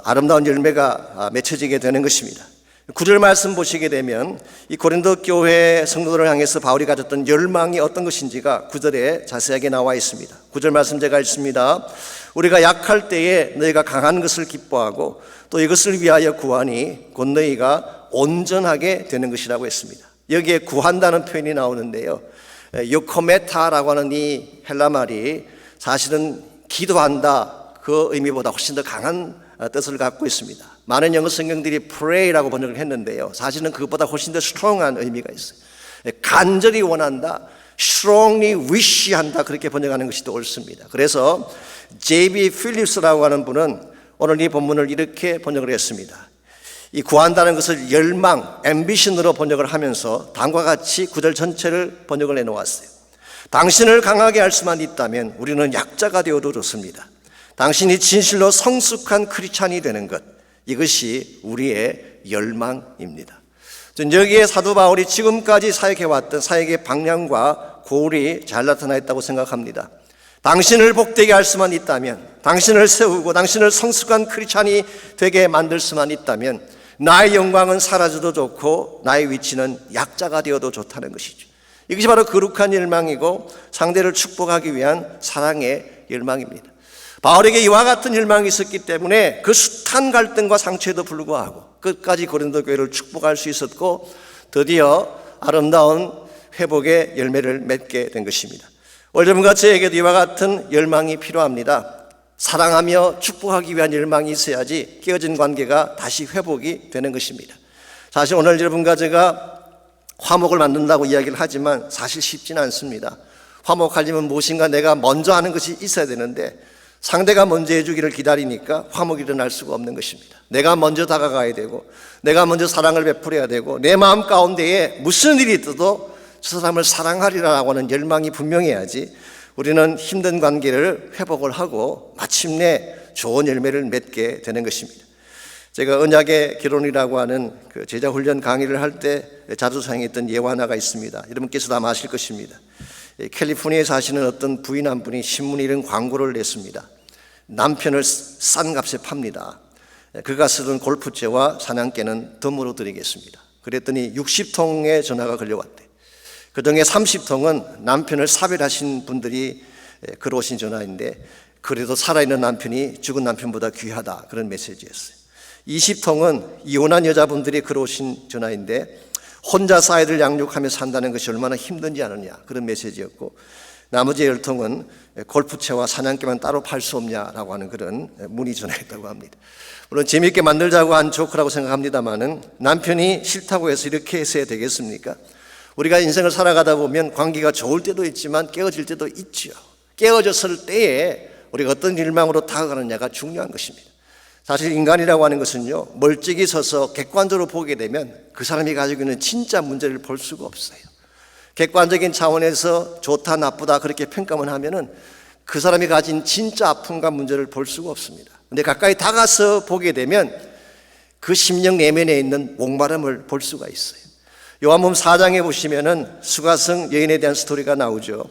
아름다운 열매가 맺혀지게 되는 것입니다. 9절 말씀 보시게 되면 이 고린도 교회 성도들을 향해서 바울이 가졌던 열망이 어떤 것인지가 9절에 자세하게 나와 있습니다. 9절 말씀 제가 읽습니다. 우리가 약할 때에 너희가 강한 것을 기뻐하고 또 이것을 위하여 구하니 곧 너희가 온전하게 되는 것이라고 했습니다. 여기에 구한다는 표현이 나오는데요, 요코메타라고 하는 이 헬라 말이 사실은 기도한다 그 의미보다 훨씬 더 강한 뜻을 갖고 있습니다. 많은 영어 성경들이 pray라고 번역을 했는데요, 사실은 그것보다 훨씬 더 strong한 의미가 있어요. 간절히 원한다, strongly wish한다, 그렇게 번역하는 것이 더 옳습니다. 그래서 J.B. 필립스라고 하는 분은 오늘 이 본문을 이렇게 번역을 했습니다. 이 구한다는 것을 열망, ambition으로 번역을 하면서 다음과 같이 9절 전체를 번역을 해놓았어요. 당신을 강하게 할 수만 있다면 우리는 약자가 되어도 좋습니다. 당신이 진실로 성숙한 크리스찬이 되는 것, 이것이 우리의 열망입니다. 여기에 사도 바울이 지금까지 사역해왔던 사역의 방향과 고울이 잘 나타나 있다고 생각합니다. 당신을 복되게 할 수만 있다면, 당신을 세우고 당신을 성숙한 크리스찬이 되게 만들 수만 있다면 나의 영광은 사라져도 좋고 나의 위치는 약자가 되어도 좋다는 것이죠. 이것이 바로 거룩한 열망이고 상대를 축복하기 위한 사랑의 열망입니다. 바울에게 이와 같은 열망이 있었기 때문에 그 숱한 갈등과 상처에도 불구하고 끝까지 고린도 교회를 축복할 수 있었고 드디어 아름다운 회복의 열매를 맺게 된 것입니다. 오늘과 저에게도 이와 같은 열망이 필요합니다. 사랑하며 축복하기 위한 열망이 있어야지 깨어진 관계가 다시 회복이 되는 것입니다. 사실 오늘 여러분과 제가 화목을 만든다고 이야기를 하지만 사실 쉽지는 않습니다. 화목하려면 무엇인가 내가 먼저 하는 것이 있어야 되는데 상대가 먼저 해주기를 기다리니까 화목이 일어날 수가 없는 것입니다. 내가 먼저 다가가야 되고 내가 먼저 사랑을 베풀어야 되고 내 마음 가운데에 무슨 일이 있어도 저 사람을 사랑하리라고 하는 열망이 분명해야지 우리는 힘든 관계를 회복을 하고 마침내 좋은 열매를 맺게 되는 것입니다. 제가 언약의 결혼이라고 하는 그 제자 훈련 강의를 할 때 자주 사용했던 예화 하나가 있습니다. 여러분께서도 아마 아실 것입니다. 캘리포니아에 사시는 어떤 부인 한 분이 신문에 이런 광고를 냈습니다. 남편을 싼 값에 팝니다. 그가 쓰던 골프채와 사냥개는 덤으로 드리겠습니다. 그랬더니 60통의 전화가 걸려왔대. 그중에 30통은 남편을 사별하신 분들이 걸어오신 전화인데 그래도 살아있는 남편이 죽은 남편보다 귀하다, 그런 메시지였어요. 20통은 이혼한 여자분들이 걸어오신 전화인데 혼자서 아이들 양육하며 산다는 것이 얼마나 힘든지 아느냐, 그런 메시지였고 나머지 10통은 골프채와 사냥개만 따로 팔 수 없냐라고 하는 그런 문의 전화였다고 합니다. 물론 재미있게 만들자고 한 조크라고 생각합니다마는 남편이 싫다고 해서 이렇게 했어야 되겠습니까? 우리가 인생을 살아가다 보면 관계가 좋을 때도 있지만 깨어질 때도 있죠. 깨어졌을 때에 우리가 어떤 열망으로 다가가느냐가 중요한 것입니다. 사실 인간이라고 하는 것은요, 멀찍이 서서 객관적으로 보게 되면 그 사람이 가지고 있는 진짜 문제를 볼 수가 없어요. 객관적인 차원에서 좋다 나쁘다 그렇게 평가만 하면은 그 사람이 가진 진짜 아픔과 문제를 볼 수가 없습니다. 근데 가까이 다가서 보게 되면 그 심령 내면에 있는 목마름을 볼 수가 있어요. 요한복음 4장에 보시면은 수가성 여인에 대한 스토리가 나오죠.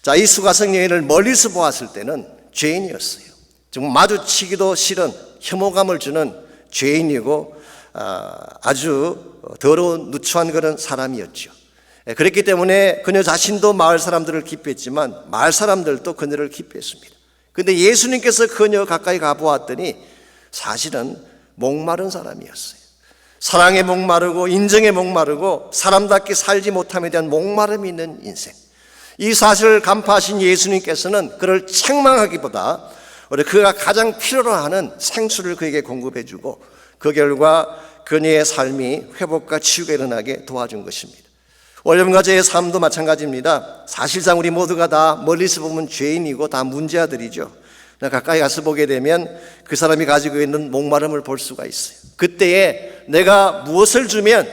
자, 이 수가성 여인을 멀리서 보았을 때는 죄인이었어요. 정말 마주치기도 싫은 혐오감을 주는 죄인이고 아주 더러운 누추한 그런 사람이었죠. 그랬기 때문에 그녀 자신도 마을 사람들을 기피했지만 마을 사람들도 그녀를 기피했습니다. 그런데 예수님께서 그녀 가까이 가보았더니 사실은 목마른 사람이었어요. 사랑에 목마르고 인정에 목마르고 사람답게 살지 못함에 대한 목마름이 있는 인생, 이 사실을 간파하신 예수님께서는 그를 책망하기보다 그가 가장 필요로 하는 생수를 그에게 공급해주고 그 결과 그녀의 삶이 회복과 치유가 일어나게 도와준 것입니다. 여러분과 저의 삶도 마찬가지입니다. 사실상 우리 모두가 다 멀리서 보면 죄인이고 다 문제아들이죠. 가까이 가서 보게 되면 그 사람이 가지고 있는 목마름을 볼 수가 있어요. 그때에 내가 무엇을 주면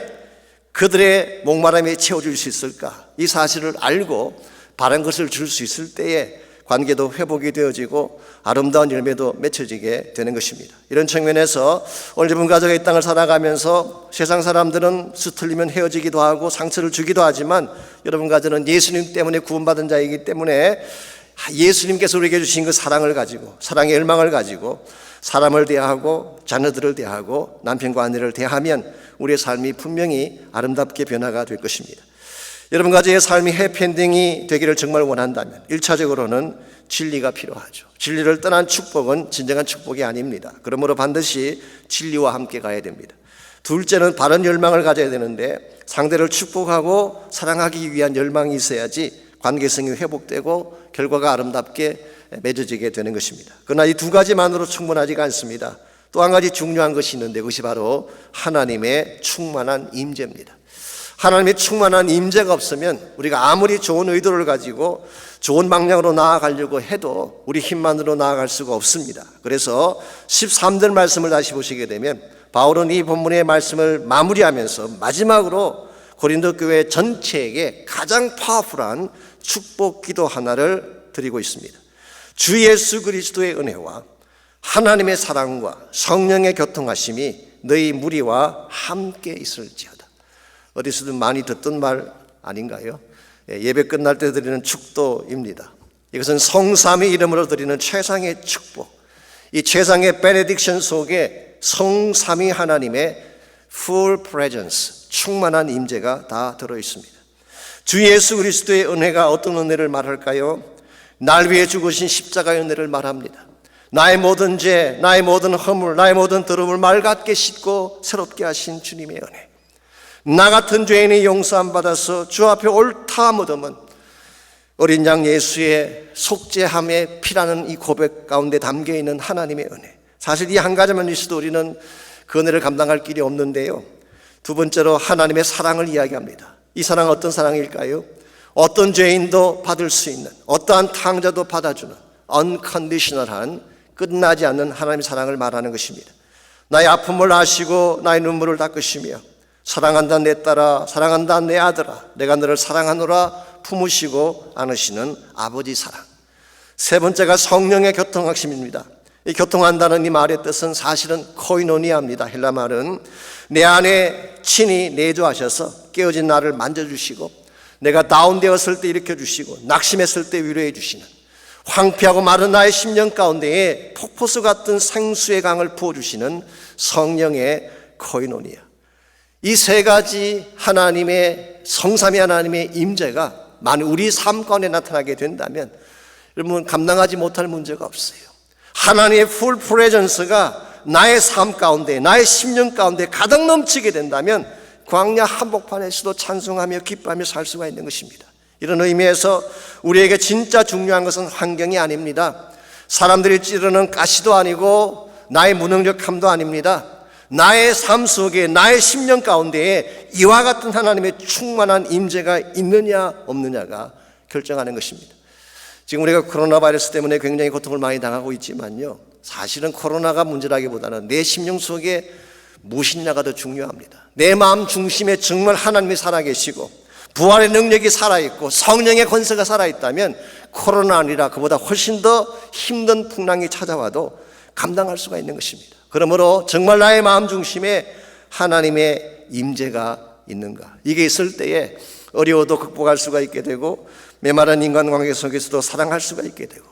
그들의 목마름이 채워줄 수 있을까? 이 사실을 알고 바른 것을 줄 수 있을 때에 관계도 회복이 되어지고 아름다운 열매도 맺혀지게 되는 것입니다. 이런 측면에서 오늘 여러분 가족이 이 땅을 살아가면서 세상 사람들은 수틀리면 헤어지기도 하고 상처를 주기도 하지만 여러분 가족은 예수님 때문에 구원받은 자이기 때문에 예수님께서 우리에게 주신 그 사랑을 가지고, 사랑의 열망을 가지고 사람을 대하고 자녀들을 대하고 남편과 아내를 대하면 우리의 삶이 분명히 아름답게 변화가 될 것입니다. 여러분 가족의 삶이 해피엔딩이 되기를 정말 원한다면 1차적으로는 진리가 필요하죠. 진리를 떠난 축복은 진정한 축복이 아닙니다. 그러므로 반드시 진리와 함께 가야 됩니다. 둘째는 바른 열망을 가져야 되는데 상대를 축복하고 사랑하기 위한 열망이 있어야지 관계성이 회복되고 결과가 아름답게 맺어지게 되는 것입니다. 그러나 이 두 가지만으로 충분하지가 않습니다. 또 한 가지 중요한 것이 있는데 그것이 바로 하나님의 충만한 임재입니다. 하나님의 충만한 임재가 없으면 우리가 아무리 좋은 의도를 가지고 좋은 방향으로 나아가려고 해도 우리 힘만으로 나아갈 수가 없습니다. 그래서 13절 말씀을 다시 보시게 되면 바울은 이 본문의 말씀을 마무리하면서 마지막으로 고린도 교회 전체에게 가장 파워풀한 축복 기도 하나를 드리고 있습니다. 주 예수 그리스도의 은혜와 하나님의 사랑과 성령의 교통하심이 너희 무리와 함께 있을지어다. 어디서든 많이 듣던 말 아닌가요? 예배 끝날 때 드리는 축도입니다. 이것은 성삼위 이름으로 드리는 최상의 축복, 이 최상의 베네딕션 속에 성삼위 하나님의 full presence, 충만한 임재가 다 들어있습니다. 주 예수 그리스도의 은혜가 어떤 은혜를 말할까요? 날 위해 죽으신 십자가의 은혜를 말합니다. 나의 모든 죄, 나의 모든 허물, 나의 모든 더러움을 맑게 씻고 새롭게 하신 주님의 은혜. 나 같은 죄인이 용서함 받아서 주 앞에 옳다 무덤은 어린 양 예수의 속죄함의 피라는 이 고백 가운데 담겨있는 하나님의 은혜. 사실 이 한 가지만 있어도 우리는 그 은혜를 감당할 길이 없는데요. 두 번째로 하나님의 사랑을 이야기합니다. 이 사랑은 어떤 사랑일까요? 어떤 죄인도 받을 수 있는, 어떠한 탕자도 받아주는 unconditional한, 끝나지 않는 하나님의 사랑을 말하는 것입니다. 나의 아픔을 아시고 나의 눈물을 닦으시며 사랑한다 내 딸아, 사랑한다 내 아들아, 내가 너를 사랑하노라 품으시고 안으시는 아버지 사랑. 세 번째가 성령의 교통하심입니다. 이 교통한다는 이 말의 뜻은 사실은 코이노니아입니다. 헬라 말은 내 안에 친히 내조하셔서 깨어진 나를 만져주시고 내가 다운되었을 때 일으켜주시고 낙심했을 때 위로해 주시는, 황폐하고 마른 나의 심령 가운데에 폭포수 같은 생수의 강을 부어주시는 성령의 코이노니아. 이 세 가지 하나님의 성삼위 하나님의 임재가 만약 우리 삶 가운데 나타나게 된다면 여러분 감당하지 못할 문제가 없어요. 하나님의 풀 프레전스가 나의 삶 가운데, 나의 심령 가운데 가득 넘치게 된다면 광야 한복판에서도 찬송하며 기뻐하며 살 수가 있는 것입니다. 이런 의미에서 우리에게 진짜 중요한 것은 환경이 아닙니다. 사람들이 찌르는 가시도 아니고 나의 무능력함도 아닙니다. 나의 삶 속에, 나의 심령 가운데에 이와 같은 하나님의 충만한 임재가 있느냐 없느냐가 결정하는 것입니다. 지금 우리가 코로나 바이러스 때문에 굉장히 고통을 많이 당하고 있지만요, 사실은 코로나가 문제라기보다는 내 심령 속에 무엇이냐가 더 중요합니다. 내 마음 중심에 정말 하나님이 살아계시고 부활의 능력이 살아있고 성령의 권세가 살아있다면 코로나 아니라 그보다 훨씬 더 힘든 풍랑이 찾아와도 감당할 수가 있는 것입니다. 그러므로 정말 나의 마음 중심에 하나님의 임재가 있는가, 이게 있을 때에 어려워도 극복할 수가 있게 되고 메마른 인간관계 속에서도 사랑할 수가 있게 되고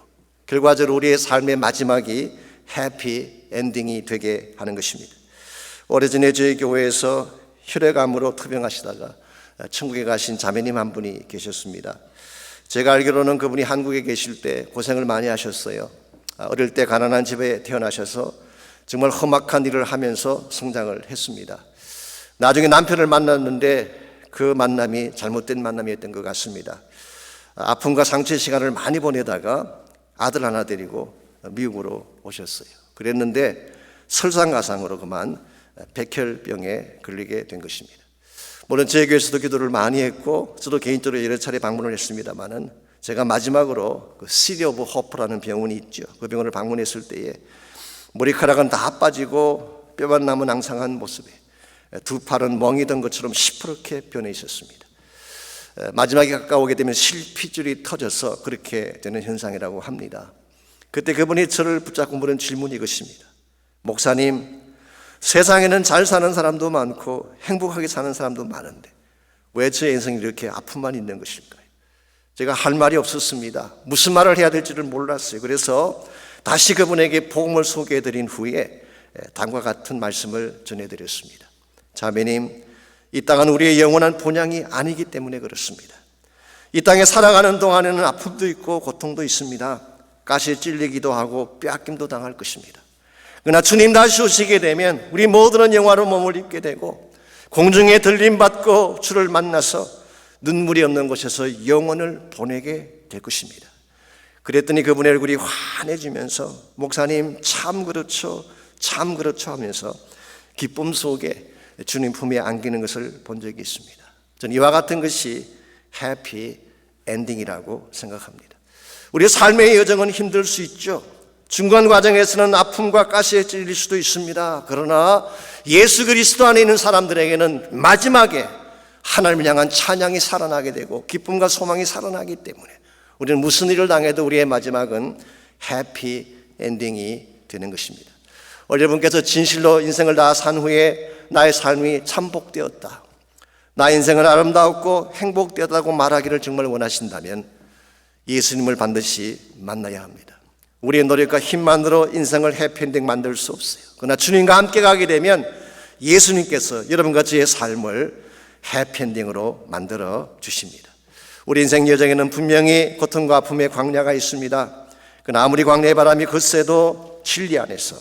결과적으로 우리의 삶의 마지막이 해피 엔딩이 되게 하는 것입니다. 오래전에 저희 교회에서 혈액암으로 투병하시다가 천국에 가신 자매님 한 분이 계셨습니다. 제가 알기로는 그분이 한국에 계실 때 고생을 많이 하셨어요. 어릴 때 가난한 집에 태어나셔서 정말 험악한 일을 하면서 성장을 했습니다. 나중에 남편을 만났는데 그 만남이 잘못된 만남이었던 것 같습니다. 아픔과 상처의 시간을 많이 보내다가 아들 하나 데리고 미국으로 오셨어요. 그랬는데 설상가상으로 그만 백혈병에 걸리게 된 것입니다. 물론 제 교회에서도 기도를 많이 했고 저도 개인적으로 여러 차례 방문을 했습니다만은 제가 마지막으로 그 시티 오브 호프라는 병원이 있죠. 그 병원을 방문했을 때에 머리카락은 다 빠지고 뼈만 남은 앙상한 모습에 두 팔은 멍이 든 것처럼 시퍼렇게 변해 있었습니다. 마지막에 가까우게 되면 실핏줄이 터져서 그렇게 되는 현상이라고 합니다. 그때 그분이 저를 붙잡고 물은 질문이 이것입니다. 목사님, 세상에는 잘 사는 사람도 많고 행복하게 사는 사람도 많은데 왜 제 인생이 이렇게 아픔만 있는 것일까요? 제가 할 말이 없었습니다. 무슨 말을 해야 될지를 몰랐어요. 그래서 다시 그분에게 복음을 소개해드린 후에 다음과 같은 말씀을 전해드렸습니다. 자매님, 이 땅은 우리의 영원한 본향이 아니기 때문에 그렇습니다. 이 땅에 살아가는 동안에는 아픔도 있고 고통도 있습니다. 가시에 찔리기도 하고 빼앗김도 당할 것입니다. 그러나 주님 다시 오시게 되면 우리 모두는 영화로운 몸을 입게 되고 공중에 들림받고 주를 만나서 눈물이 없는 곳에서 영혼을 보내게 될 것입니다. 그랬더니 그분의 얼굴이 환해지면서 목사님 참 그렇죠, 참 그렇죠 하면서 기쁨 속에 주님 품에 안기는 것을 본 적이 있습니다. 저는 이와 같은 것이 해피 엔딩이라고 생각합니다. 우리의 삶의 여정은 힘들 수 있죠. 중간 과정에서는 아픔과 가시에 찔릴 수도 있습니다. 그러나 예수 그리스도 안에 있는 사람들에게는 마지막에 하나님을 향한 찬양이 살아나게 되고 기쁨과 소망이 살아나기 때문에 우리는 무슨 일을 당해도 우리의 마지막은 해피 엔딩이 되는 것입니다. 여러분께서 진실로 인생을 다 산 후에 나의 삶이 참복되었다, 나의 인생은 아름다웠고 행복되었다고 말하기를 정말 원하신다면 예수님을 반드시 만나야 합니다. 우리의 노력과 힘만으로 인생을 해피엔딩 만들 수 없어요. 그러나 주님과 함께 가게 되면 예수님께서 여러분과 저의 삶을 해피엔딩으로 만들어 주십니다. 우리 인생 여정에는 분명히 고통과 아픔의 광야가 있습니다. 그러나 아무리 광야의 바람이 거세도 진리 안에서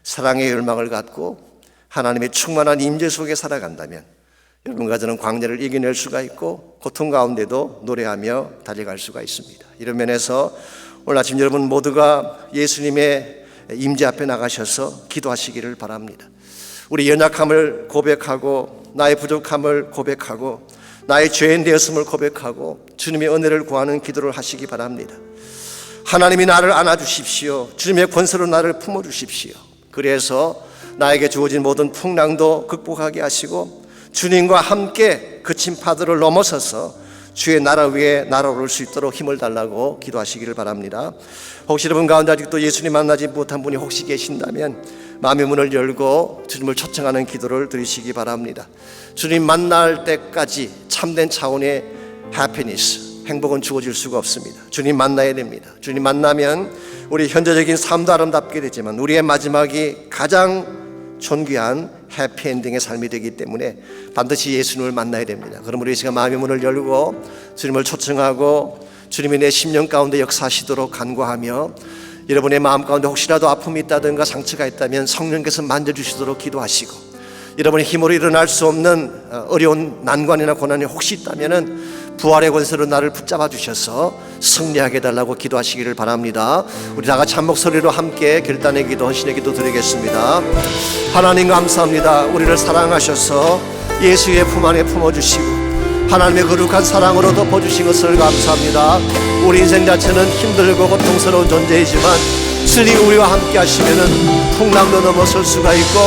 사랑의 열망을 갖고 하나님의 충만한 임재 속에 살아간다면 여러분과 저는 광야를 이겨낼 수가 있고 고통 가운데도 노래하며 달려갈 수가 있습니다. 이런 면에서 오늘 아침 여러분 모두가 예수님의 임재 앞에 나가셔서 기도하시기를 바랍니다. 우리 연약함을 고백하고 나의 부족함을 고백하고 나의 죄인 되었음을 고백하고 주님의 은혜를 구하는 기도를 하시기 바랍니다. 하나님이 나를 안아주십시오. 주님의 권세로 나를 품어주십시오. 그래서 나에게 주어진 모든 풍랑도 극복하게 하시고 주님과 함께 그친 파도를 넘어서서 주의 나라 위에 날아오를 수 있도록 힘을 달라고 기도하시기를 바랍니다. 혹시 여러분 가운데 아직도 예수님 만나지 못한 분이 혹시 계신다면 마음의 문을 열고 주님을 초청하는 기도를 드리시기 바랍니다. 주님 만날 때까지 참된 차원의 해피니스, 행복은 주어질 수가 없습니다. 주님 만나야 됩니다. 주님 만나면 우리 현재적인 삶도 아름답게 되지만 우리의 마지막이 가장 존귀한 해피엔딩의 삶이 되기 때문에 반드시 예수님을 만나야 됩니다. 그럼 우리 시간 마음의 문을 열고 주님을 초청하고 주님이 내 심령 가운데 역사하시도록 간구하며 여러분의 마음 가운데 혹시라도 아픔이 있다든가 상처가 있다면 성령께서 만져주시도록 기도하시고 여러분의 힘으로 일어날 수 없는 어려운 난관이나 고난이 혹시 있다면 부활의 권세로 나를 붙잡아 주셔서 승리하게 해달라고 기도하시기를 바랍니다. 우리 다 같이 한 목소리로 함께 결단의 기도, 헌신의 기도 드리겠습니다. 하나님 감사합니다. 우리를 사랑하셔서 예수의 품 안에 품어주시고 하나님의 거룩한 사랑으로 덮어주신 것을 감사합니다. 우리 인생 자체는 힘들고 고통스러운 존재이지만 주님 우리와 함께 하시면은 풍랑도 넘어설 수가 있고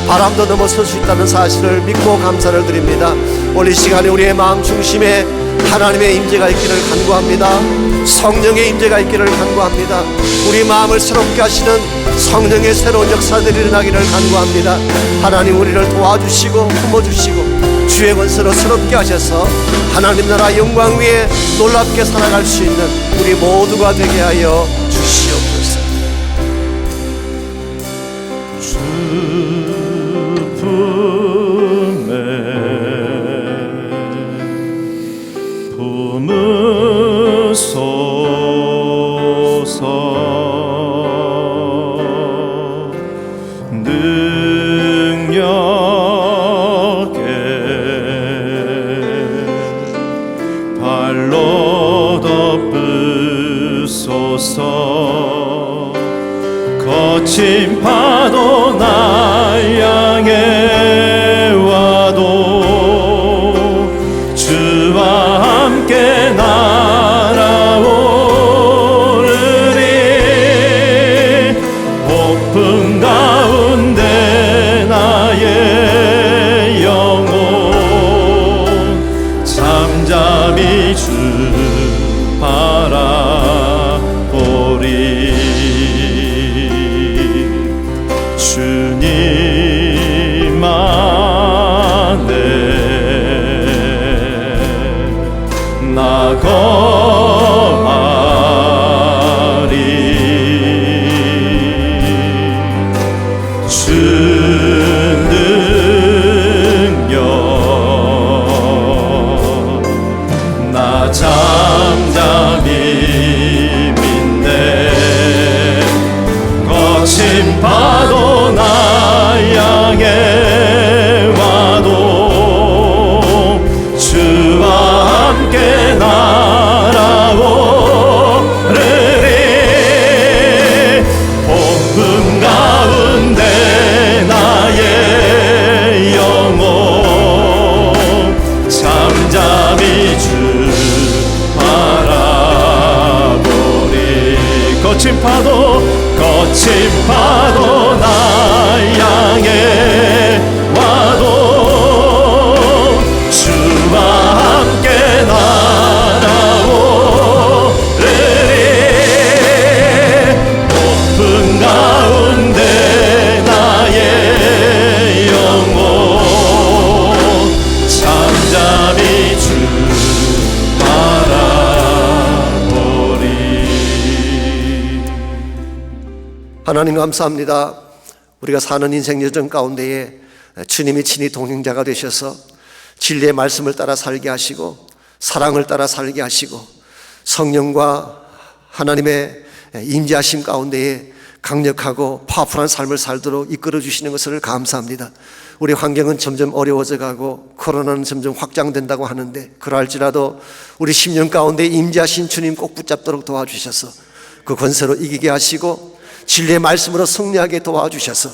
바람도 넘어설 수 있다는 사실을 믿고 감사를 드립니다. 오늘 이 시간에 우리의 마음 중심에 하나님의 임재가 있기를 간구합니다. 성령의 임재가 있기를 간구합니다. 우리 마음을 새롭게 하시는 성령의 새로운 역사들이 일어나기를 간구합니다. 하나님 우리를 도와주시고 품어주시고 주의 권세로 새롭게 하셔서 하나님 나라 영광 위에 놀랍게 살아갈 수 있는 우리 모두가 되게 하여 주시옵소서. 품으소서 능력에 발로 덮으소서 거친 파도 날 향해 와도 주와 함께 날아오르리 폭풍 가운데 나의 영혼 잠잠히 거친 파도 나 향해 와도 주와 함께 날아오르리. 높은 가운데 나의 영혼 잠잠히 주 바라보리. 하나님 감사합니다. 우리가 사는 인생 여정 가운데에 주님이 친히 동행자가 되셔서 진리의 말씀을 따라 살게 하시고 사랑을 따라 살게 하시고 성령과 하나님의 임재하심 가운데에 강력하고 파워풀한 삶을 살도록 이끌어 주시는 것을 감사합니다. 우리 환경은 점점 어려워져 가고 코로나는 점점 확장된다고 하는데 그러할지라도 우리 10년 가운데 임재하신 주님 꼭 붙잡도록 도와주셔서 그 권세로 이기게 하시고 진리의 말씀으로 승리하게 도와주셔서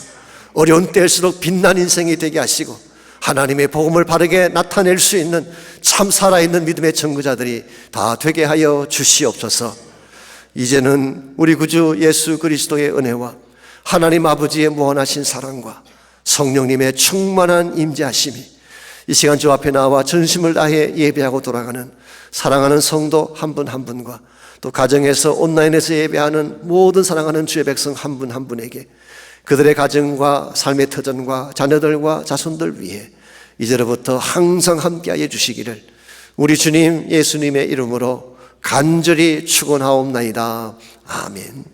어려운 때일수록 빛난 인생이 되게 하시고 하나님의 복음을 바르게 나타낼 수 있는 참 살아있는 믿음의 전구자들이 다 되게 하여 주시옵소서. 이제는 우리 구주 예수 그리스도의 은혜와 하나님 아버지의 무한하신 사랑과 성령님의 충만한 임재하심이 이 시간 주 앞에 나와 전심을 다해 예배하고 돌아가는 사랑하는 성도 한 분 한 분과 또 가정에서 온라인에서 예배하는 모든 사랑하는 주의 백성 한 분 한 분에게 그들의 가정과 삶의 터전과 자녀들과 자손들 위해 이제로부터 항상 함께하여 주시기를 우리 주님 예수님의 이름으로 간절히 축원하옵나이다. 아멘.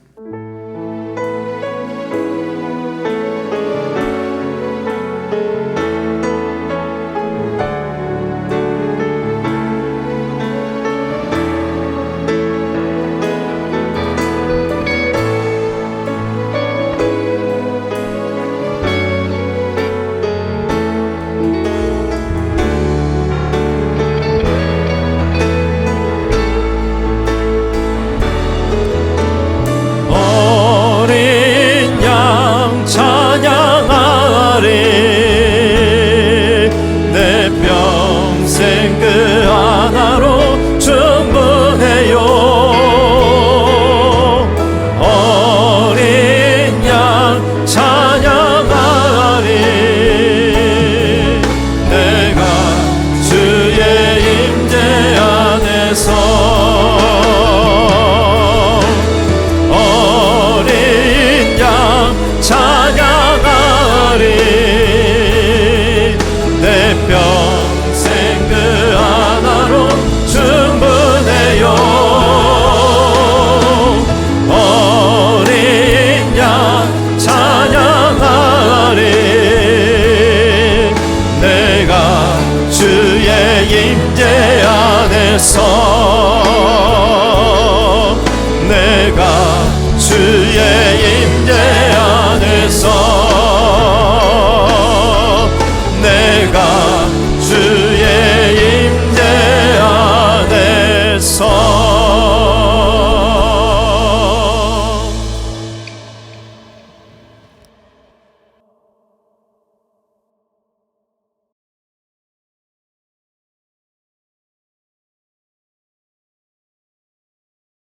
내가 주의 임재 안에서